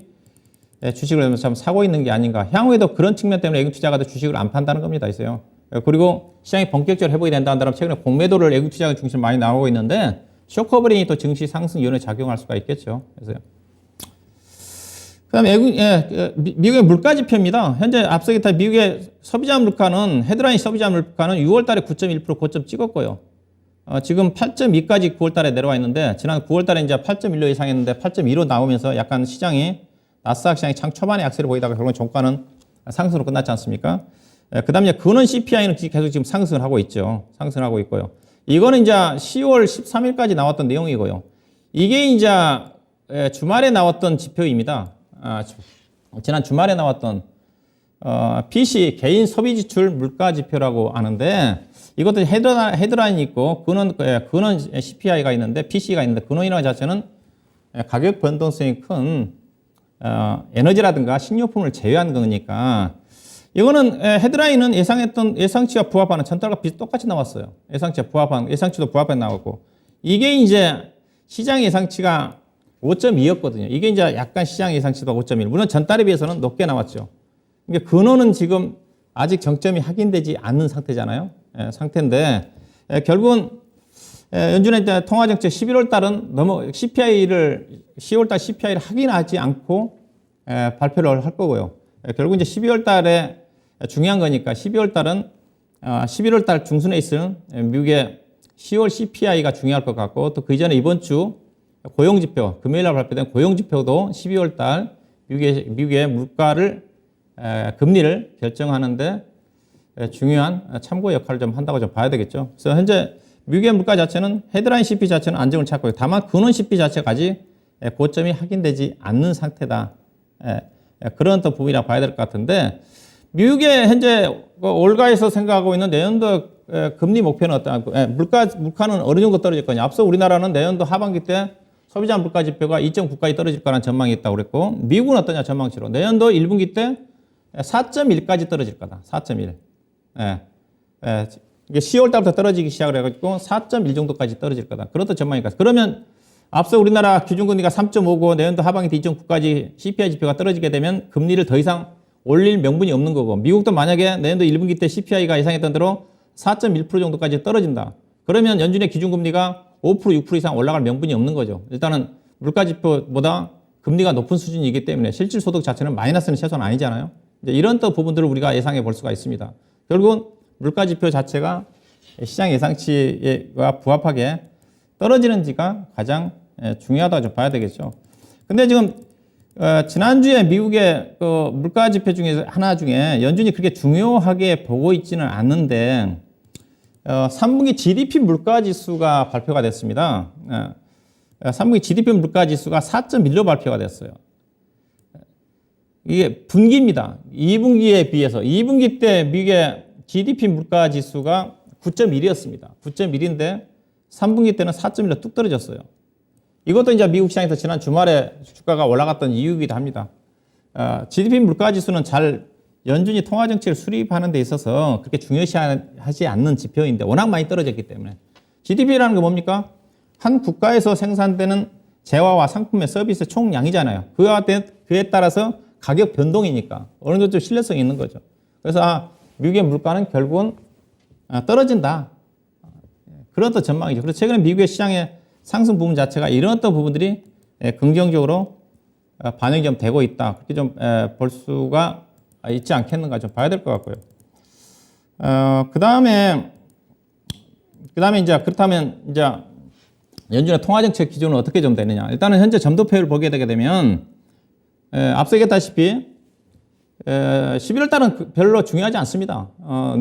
주식을 참 사고 있는 게 아닌가. 향후에도 그런 측면 때문에 외국인 투자가들 주식을 안 판다는 겁니다. 있어요. 그리고 시장이 본격적으로 회복이 된다 한다면 최근에 공매도를 외국인 투자가 중심 많이 나오고 있는데 쇼커버링이 또 증시 상승 요인에 작용할 수가 있겠죠. 그래서 그다음에 미국의 물가 지표입니다. 현재 앞서 얘기했던 미국의 소비자 물가는 헤드라인 소비자 물가는 6월 달에 9.1% 고점 찍었고요. 지금 8.2까지 9월 달에 내려와 있는데 지난 9월 달에 이제 8.1로 예상했는데 8.2로 나오면서 약간 시장이 나스닥 시장이 장 초반에 약세를 보이다가 결국은 종가는 상승으로 끝났지 않습니까? 그다음에 근원 CPI는 계속 지금 상승을 하고 있죠. 상승을 하고 있고요. 이거는 이제 10월 13일까지 나왔던 내용이고요. 이게 이제 주말에 나왔던 지표입니다. 지난 주말에 나왔던 PC 개인 소비 지출 물가 지표라고 하는데 이것도 헤드라인이 있고 근원 CPI가 있는데 PC가 있는데 근원이라는 자체는 가격 변동성이 큰 에너지라든가 식료품을 제외한 거니까 이거는 헤드라인은 예상치와 부합하는 전달과 똑같이 나왔어요. 예상치도 부합해 나왔고 이게 이제 시장 예상치가 5.2였거든요. 이게 이제 약간 시장 예상치가 5.1. 물론 전달에 비해서는 높게 나왔죠. 그러니까 근원은 지금 아직 정점이 확인되지 않는 상태잖아요. 상태인데 결국은 연준의 통화정책 11월 달은 CPI를 10월 달 CPI를 확인하지 않고 발표를 할 거고요. 결국 이제 12월 달에 중요한 거니까 12월 달은 11월 달 중순에 있을 미국의 10월 CPI가 중요할 것 같고 또 그 이전에 이번 주 고용지표, 금요일 날 발표된 고용지표도 12월 달 미국의 물가를 금리를 결정하는데 중요한 참고 역할을 좀 한다고 좀 봐야 되겠죠. 그래서 현재 미국의 물가 자체는 헤드라인 CPI 자체는 안정을 찾고 있고 다만 근원 CPI 자체가 아직 고점이 확인되지 않는 상태다. 그런 또 부분이라고 봐야 될 것 같은데 미국의 현재 올가에서 생각하고 있는 내년도 금리 목표는 어떤 물가는 어느 정도 떨어질 거냐. 앞서 우리나라는 내년도 하반기 때 소비자 물가 지표가 2.9까지 떨어질 거라는 전망이 있다고 그랬고 미국은 어떠냐 전망치로 내년도 1분기 때 4.1까지 떨어질 거다. 4.1. 이게 10월 달부터 떨어지기 시작을 해가지고 4.1 정도까지 떨어질 거다. 그렇다 전망이니까. 그러면 앞서 우리나라 기준금리가 3.5고 내년도 하반기 때 2.9까지 CPI 지표가 떨어지게 되면 금리를 더 이상 올릴 명분이 없는 거고 미국도 만약에 내년도 1분기 때 CPI가 예상했던 대로 4.1% 정도까지 떨어진다. 그러면 연준의 기준금리가 5%, 6% 이상 올라갈 명분이 없는 거죠. 일단은 물가지표보다 금리가 높은 수준이기 때문에 실질소득 자체는 마이너스는 최소한 아니잖아요. 이제 이런 또 부분들을 우리가 예상해 볼 수가 있습니다. 결국은 물가지표 자체가 시장 예상치와 부합하게 떨어지는지가 가장 중요하다고 좀 봐야 되겠죠. 근데 지금 지난주에 미국의 그 물가지표 중에 하나 중에 연준이 그렇게 중요하게 보고 있지는 않는데 3분기 GDP 물가지수가 발표가 됐습니다. 3분기 GDP 물가지수가 4.1로 발표가 됐어요. 이게 분기입니다. 2분기에 비해서 2분기 때 미국의 GDP 물가지수가 9.1이었습니다. 9.1인데 3분기 때는 4.1로 뚝 떨어졌어요. 이것도 이제 미국 시장에서 지난 주말에 주가가 올라갔던 이유이기도 합니다. GDP 물가지수는 잘 연준이 통화정책을 수립하는 데 있어서 그렇게 중요시하지 않는 지표인데 워낙 많이 떨어졌기 때문에 GDP라는 게 뭡니까? 한 국가에서 생산되는 재화와 상품의 서비스 총량이잖아요. 그에 따라서 가격 변동이니까 어느 정도 신뢰성이 있는 거죠. 그래서 미국의 물가는 결국은 떨어진다. 그런 또 전망이죠. 그래서 최근에 미국의 시장의 상승 부분 자체가 이런 어떤 부분들이 긍정적으로 반영이 좀 되고 있다. 그렇게 좀 볼 수가 있지 않겠는가 좀 봐야 될 것 같고요. 그 다음에 이제 그렇다면 이제 연준의 통화정책 기준은 어떻게 좀 되느냐. 일단은 현재 점도표를 보게 되게 되면 앞서 얘기했다시피 11월 달은 별로 중요하지 않습니다.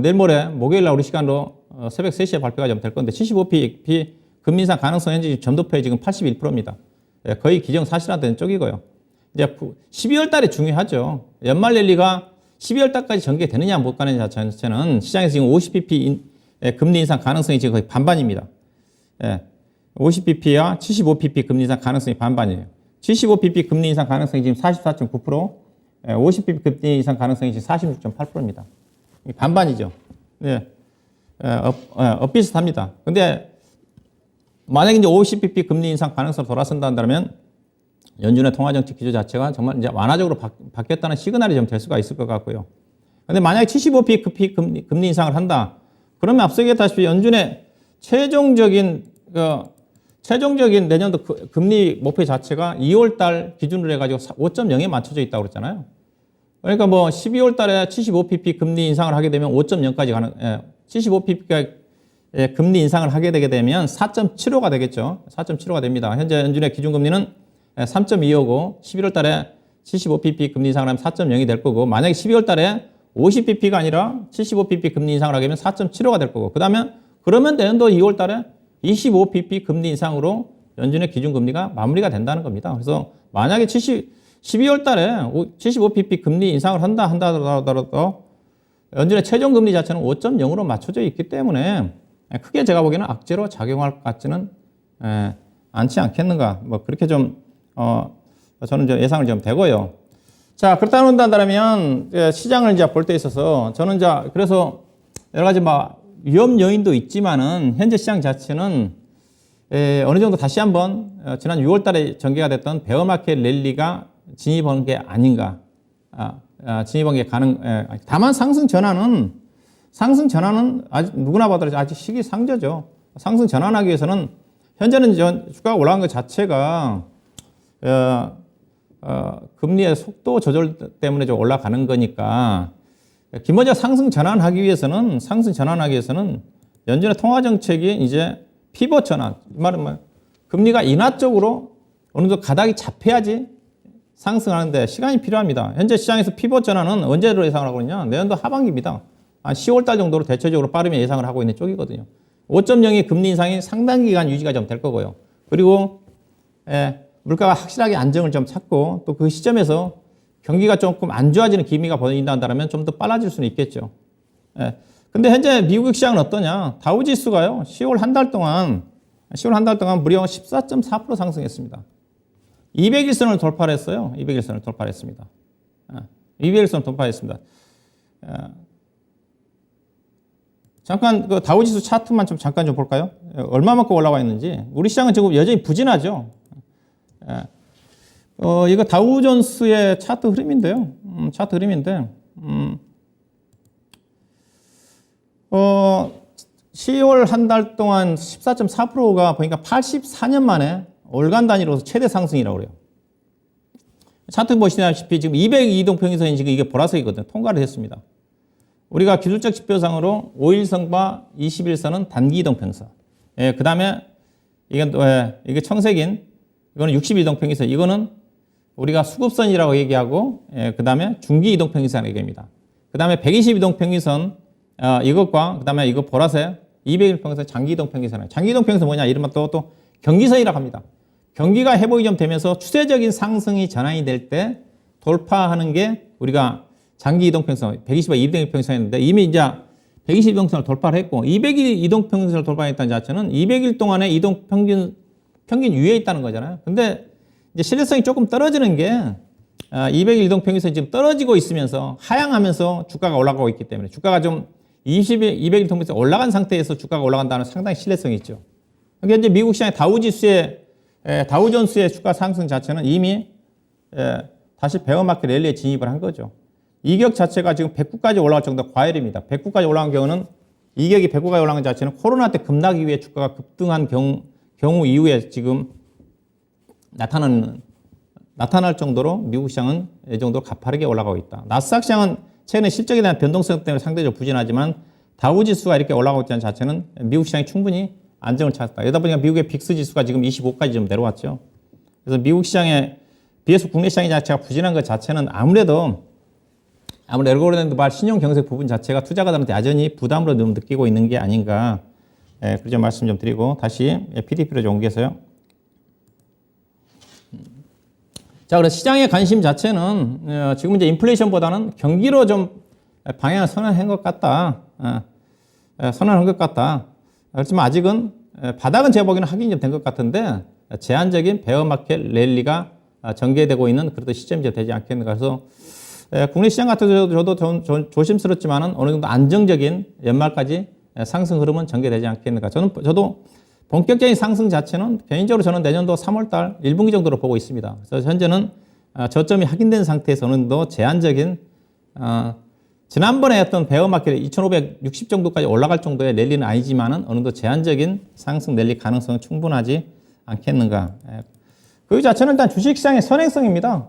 내일 모레 목요일 날 우리 시간으로 새벽 3시에 발표가 좀 될 건데 75pp 금리 인상 가능성 현재 점도표에 지금 81%입니다. 거의 기정사실화된 쪽이고요. 이제 12월 달에 중요하죠. 연말 랠리가 12월 달까지 전개되느냐 못 가느냐 자체는 시장에서 지금 50bp 금리 인상 가능성이 지금 거의 반반입니다. 50bp와 75bp 금리 인상 가능성이 반반이에요. 75bp 금리 인상 가능성이 지금 44.9%, 50bp 금리 인상 가능성이 지금 46.8%입니다. 반반이죠. 네. 비슷합니다. 근데 만약에 이제 50bp 금리 인상 가능성으로 돌아선다면 연준의 통화정책 기조 자체가 정말 이제 완화적으로 바뀌었다는 시그널이 좀 될 수가 있을 것 같고요. 근데 만약에 75bp 금리 인상을 한다. 그러면 앞서 얘기했다시피 연준의 최종적인 내년도 금리 목표 자체가 2월 달 기준으로 해가지고 5.0에 맞춰져 있다고 그랬잖아요. 그러니까 뭐 12월 달에 75bp 금리 인상을 하게 되면 5.0까지 75bp가 금리 인상을 하게 되게 되면 4.75가 되겠죠. 4.75가 됩니다. 현재 연준의 기준금리는 3.25고 11월 달에 75bp 금리 인상을 하면 4.0이 될 거고 만약에 12월 달에 50bp가 아니라 75bp 금리 인상을 하게 되면 4.75가 될 거고 그러면 내년도 2월 달에 25bp 금리 인상으로 연준의 기준금리가 마무리가 된다는 겁니다. 그래서 만약에 12월 달에 75bp 금리 인상을 한다 하더라도 연준의 최종 금리 자체는 5.0으로 맞춰져 있기 때문에 크게 제가 보기에는 악재로 작용할 것 같지는 않지 않겠는가. 뭐 그렇게 좀 저는 예상을 좀 되고요. 자, 그렇다 한다면 시장을 이제 볼 때 있어서 저는 이제 그래서 여러 가지 위험 요인도 있지만은 현재 시장 자체는 어느 정도 다시 한번 지난 6월 달에 전개가 됐던 베어마켓 랠리가 진입한 게 아닌가. 진입한 게 다만 상승 전환은 아직 누구나 봐도 아직 시기상조죠. 상승 전환하기 위해서는 현재는 주가가 올라간 것 자체가 금리의 속도 조절 때문에 좀 올라가는 거니까 기본적으로 상승 전환하기 위해서는 연준의 통화 정책이 이제 피벗 전환, 이 말은 뭐예요? 금리가 인하 쪽으로 어느 정도 가닥이 잡혀야지 상승하는데 시간이 필요합니다. 현재 시장에서 피벗 전환은 언제로 예상을 하고 있냐? 내년도 하반기입니다. 한 10월 달 정도로 대체적으로 빠르면 예상을 하고 있는 쪽이거든요. 5.0의 금리 인상이 상당 기간 유지가 좀 될 거고요. 그리고 물가가 확실하게 안정을 좀 찾고 또 그 시점에서 경기가 조금 안 좋아지는 기미가 보인다 한다면 좀 더 빨라질 수는 있겠죠. 근데 현재 미국 시장은 어떠냐? 다우 지수가요. 10월 한 달 동안 무려 14.4% 상승했습니다. 200일선을 돌파를 했어요. 200일선을 돌파했습니다. 200일선을 돌파했습니다. 잠깐 그 다우지수 차트만 좀 잠깐 좀 볼까요? 얼마만큼 올라와 있는지. 우리 시장은 지금 여전히 부진하죠. 이거 다우존스의 차트 흐름인데요. 차트 흐름인데 10월 한 달 동안 14.4%가 보니까 84년 만에 월간 단위로서 최대 상승이라고 그래요. 차트 보시다시피 지금 200이동평균선이 지금 이게 보라색이거든요. 통과를 했습니다. 우리가 기술적 지표상으로 5일선과 21선은 단기 이동평선. 그 다음에 이게 청색인 이거는 62이동평균선. 이거는 우리가 수급선이라고 얘기하고 그 다음에 중기 이동평균선이라고 얘기합니다. 그 다음에 120이동평균선 이것과 그 다음에 이거 보라색 200일평균선 장기 이동평균선. 장기 이동평균선 뭐냐? 이른바 또 경기선이라고 합니다. 경기가 회복이 좀 되면서 추세적인 상승이 전환이 될 때 돌파하는 게 우리가 장기 이동평균선 120과 200일평균선이었는데 이미 이제 120이동평균선을 돌파를 했고 200일 이동평균선을 돌파했다는 자체는 200일 동안의 이동평균 위에 있다는 거잖아요. 근데 이제 신뢰성이 조금 떨어지는 게 200일 이동평균선이 지금 떨어지고 있으면서 하향하면서 주가가 올라가고 있기 때문에 주가가 좀 200일 평균선 올라간 상태에서 주가가 올라간다는 상당히 신뢰성이 있죠. 그러니까 이제 미국 시장의 다우존스의 주가 상승 자체는 이미 다시 베어마켓 랠리에 진입을 한 거죠. 이격 자체가 지금 109까지 올라갈 정도로 과열입니다. 109까지 올라간 경우는 이격이 109까지 올라간 자체는 코로나 때 급락 이후에 주가가 급등한 경우 이후에 지금 나타날 정도로 미국 시장은 이 정도로 가파르게 올라가고 있다. 나스닥 시장은 최근에 실적에 대한 변동성 때문에 상대적으로 부진하지만 다우 지수가 이렇게 올라가고 있다는 자체는 미국 시장이 충분히 안정을 찾았다. 이러다 보니까 미국의 빅스 지수가 지금 25까지 좀 내려왔죠. 그래서 미국 시장에 비해서 국내 시장 자체가 부진한 것 자체는 아무래도 엘고랜드 발 신용 경색 부분 자체가 투자가들한테 여전히 부담으로 좀 느끼고 있는 게 아닌가. 그런 말씀 좀 드리고 다시 PDP로 좀 옮겨서요. 자, 그래서 시장의 관심 자체는 지금 이제 인플레이션보다는 경기로 좀 방향을 선언한 것 같다. 그렇지만 아직은 바닥은 제가 보기에는 확인이 좀 된 것 같은데 제한적인 베어마켓 랠리가 전개되고 있는 그런 시점이 되지 않겠는가. 그래서 국내 시장 같은 저도 조심스럽지만은 어느 정도 안정적인 연말까지 상승 흐름은 전개되지 않겠는가. 저도 본격적인 상승 자체는 개인적으로 저는 내년도 3월달 1분기 정도로 보고 있습니다. 그래서 현재는 저점이 확인된 상태에서 어느 정도 제한적인 지난번에 했던 베어마켓 2560 정도까지 올라갈 정도의 랠리는 아니지만은 어느 정도 제한적인 상승 랠리 가능성은 충분하지 않겠는가. 그 자체는 일단 주식시장의 선행성입니다.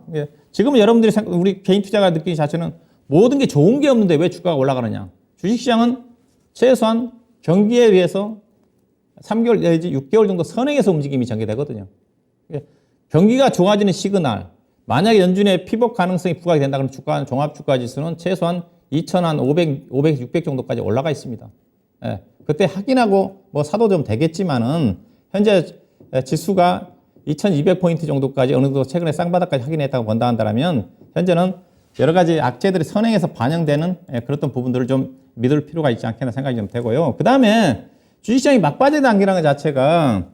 지금은 여러분들이 우리 개인 투자가 느끼는 자체는 모든 게 좋은 게 없는데 왜 주가가 올라가느냐. 주식시장은 최소한 경기에 의해서 3개월 내지 6개월 정도 선행해서 움직임이 전개되거든요. 경기가 좋아지는 시그널, 만약에 연준의 피복 가능성이 부각이 된다 그러면 주가 종합주가지수는 최소한 2,500, 600 정도까지 올라가 있습니다. 그때 확인하고 뭐 사도 좀 되겠지만은 현재 지수가 2,200포인트 정도까지 어느 정도 최근에 쌍바닥까지 확인했다고 본다 한다면 현재는 여러 가지 악재들이 선행해서 반영되는 그런 부분들을 좀 믿을 필요가 있지 않겠나 생각이 좀 되고요. 그 다음에 주식시장이 막바지 단계라는 것 자체가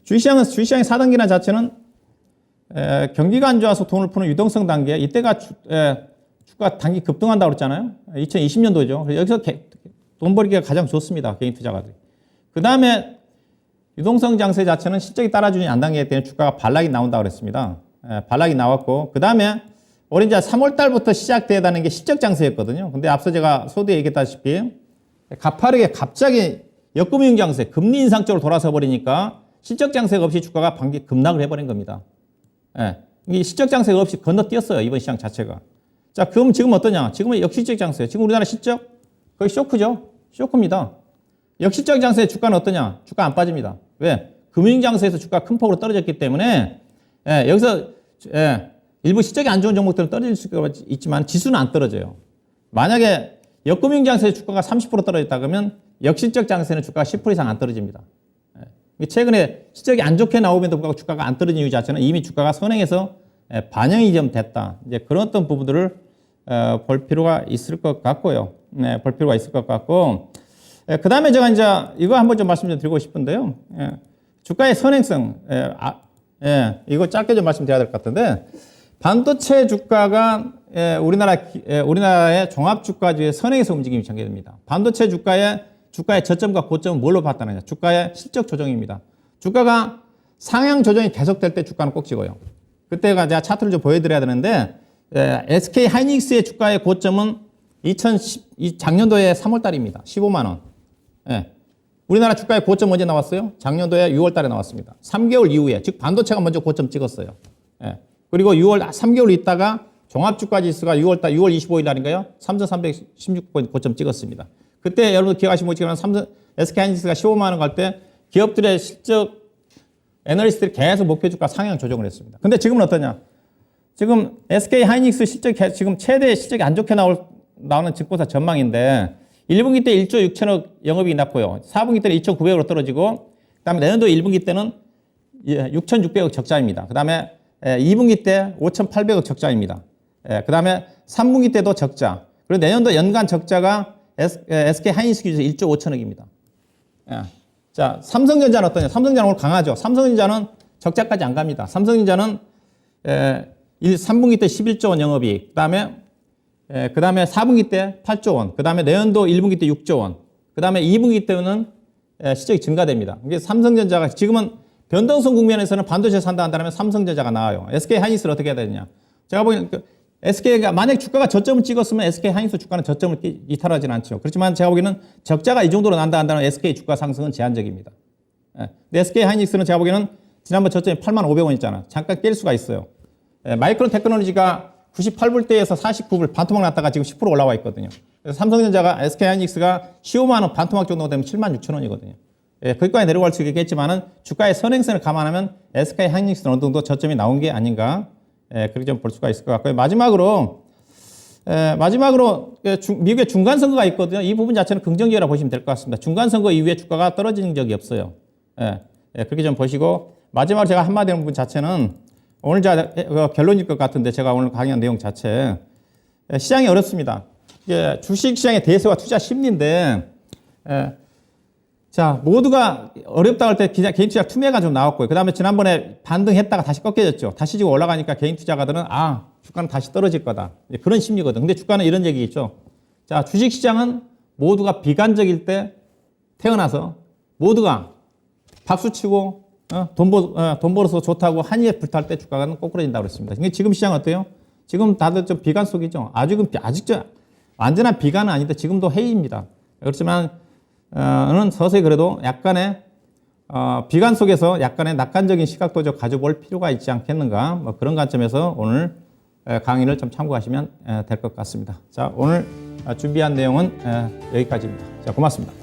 주식시장의 4단계라는 자체는 경기가 안 좋아서 돈을 푸는 유동성 단계, 이때가 주가 단기 급등한다고 그랬잖아요. 2020년도죠. 그래서 여기서 돈 벌기가 가장 좋습니다. 개인 투자가들. 그 다음에 유동성 장세 자체는 실적이 따라주지 않는 단계에 대한 주가가 반락이 나온다고 그랬습니다. 반락이 나왔고, 그 다음에 올해 이제 3월 달부터 시작되다는 게 실적 장세였거든요. 근데 앞서 제가 소두에 얘기했다시피 가파르게 갑자기 역금융 장세, 금리 인상 쪽으로 돌아서 버리니까 실적 장세가 없이 주가가 급락을 해버린 겁니다. 이 실적 장세가 없이 건너뛰었어요. 이번 시장 자체가. 자, 그럼 지금 어떠냐? 지금은 역실적 장세예요. 지금 우리나라 실적 거의 쇼크죠. 쇼크입니다. 역실적 장세의 주가는 어떠냐? 주가 안 빠집니다. 왜? 금융 장세에서 주가가 큰 폭으로 떨어졌기 때문에 여기서 일부 실적이 안 좋은 종목들은 떨어질 수가 있지만 지수는 안 떨어져요. 만약에 역금융 장세의 주가가 30% 떨어졌다 그러면 역실적 장세는 주가가 10% 이상 안 떨어집니다. 최근에 실적이 안 좋게 나오면도 불구하고 주가가 안 떨어진 이유 자체는 이미 주가가 선행해서 반영이 좀 됐다. 이제 그런 어떤 부분들을 볼 필요가 있을 것 같고요. 볼 필요가 있을 것 같고, 그 다음에 제가 이제 이거 한번 좀 말씀 좀 드리고 싶은데요. 주가의 선행성, 이거 짧게 좀 말씀드려야 될 것 같은데, 반도체 주가가 우리나라의 종합주가주의 선행에서 움직임이 전개됩니다. 반도체 주가의 저점과 고점은 뭘로 봤다느냐? 주가의 실적 조정입니다. 주가가 상향 조정이 계속될 때 주가는 꼭 찍어요. 그때가 제가 차트를 좀 보여드려야 되는데, SK 하이닉스의 주가의 고점은 작년도에 3월 달입니다. 15만 원. 우리나라 주가의 고점 언제 나왔어요? 작년도에 6월 달에 나왔습니다. 3개월 이후에, 즉 반도체가 먼저 고점 찍었어요. 그리고 3개월 있다가 종합주가지수가 6월 25일 날인가요? 3,316포인트 고점 찍었습니다. 그때 여러분 기억하시면 모르겠지만 SK 하이닉스가 15만 원 갈 때 기업들의 실적 애널리스트들이 계속 목표주가 상향 조정을 했습니다. 근데 지금은 어떠냐? 지금 SK 하이닉스 지금 최대 실적이 안 좋게 나오는 증권사 전망인데 1분기 때 1조 6천억 영업이익이 났고요. 4분기 때는 2,900억으로 떨어지고 그다음에 내년도 1분기 때는 6,600억 적자입니다. 그다음에 2분기 때 5,800억 적자입니다. 그다음에 3분기 때도 적자. 그리고 내년도 연간 적자가 SK 하이닉스 기준에서 1조 5천억입니다. 자, 삼성전자는 어떠냐? 삼성전자는 오늘 강하죠. 삼성전자는 적자까지 안 갑니다. 삼성전자는 3분기 때 11조 원 영업이익, 그다음에 4분기 때 8조 원, 그다음에 내년도 1분기 때 6조 원, 그다음에 2분기 때는 실적이 증가됩니다. 이게 삼성전자가 지금은 변동성 국면에서는 반도체 산다 한다면 삼성전자가 나와요. SK 하이닉스를 어떻게 해야 되느냐? 제가 보기에는 SK가 만약 주가가 저점을 찍었으면 SK 하이닉스 주가는 저점을 이탈하지는 않죠. 그렇지만 제가 보기에는 적자가 이 정도로 난다 한다면 SK 주가 상승은 제한적입니다. 근데 SK 하이닉스는 제가 보기에는 지난번 저점이 85,500원 있잖아. 잠깐 깰 수가 있어요. 마이크론 테크놀로지가 98불대에서 49불 반토막 났다가 지금 10% 올라와 있거든요. 그래서 삼성전자가 SK 하이닉스가 15만 원 반토막 정도 되면 76,000원이거든요. 거기까지 내려갈 수 있겠지만은 주가의 선행성을 감안하면 SK 하이닉스는 어느 정도 저점이 나온 게 아닌가, 그렇게 좀 볼 수가 있을 것 같고요. 마지막으로 미국의 중간선거가 있거든요. 이 부분 자체는 긍정적이라 보시면 될 것 같습니다. 중간선거 이후에 주가가 떨어지는 적이 없어요. 그렇게 좀 보시고, 마지막으로 제가 한마디 하는 부분 자체는 오늘 결론일 것 같은데 제가 오늘 강의한 내용 자체, 시장이 어렵습니다. 주식시장의 대세와 투자 심리인데, 자, 모두가 어렵다고 할 때 개인 투자 투매가 좀 나왔고요. 그 다음에 지난번에 반등했다가 다시 꺾여졌죠. 다시 지금 올라가니까 개인 투자가들은 주가는 다시 떨어질 거다. 그런 심리거든. 근데 주가는 이런 얘기 있죠. 자, 주식시장은 모두가 비관적일 때 태어나서 모두가 박수치고 돈 벌어서 좋다고 한이에 불탈 때 주가는 꼬꾸라진다고 그랬습니다. 근데 지금 시장 어때요? 지금 다들 좀 비관 속이죠. 아직 완전한 비관은 아닌데 지금도 해이입니다. 그렇지만 는 서서히 그래도 약간의 비관 속에서 약간의 낙관적인 시각도 좀 가져볼 필요가 있지 않겠는가, 뭐 그런 관점에서 오늘 강의를 좀 참고하시면 될 것 같습니다. 자, 오늘 준비한 내용은 여기까지입니다. 자, 고맙습니다.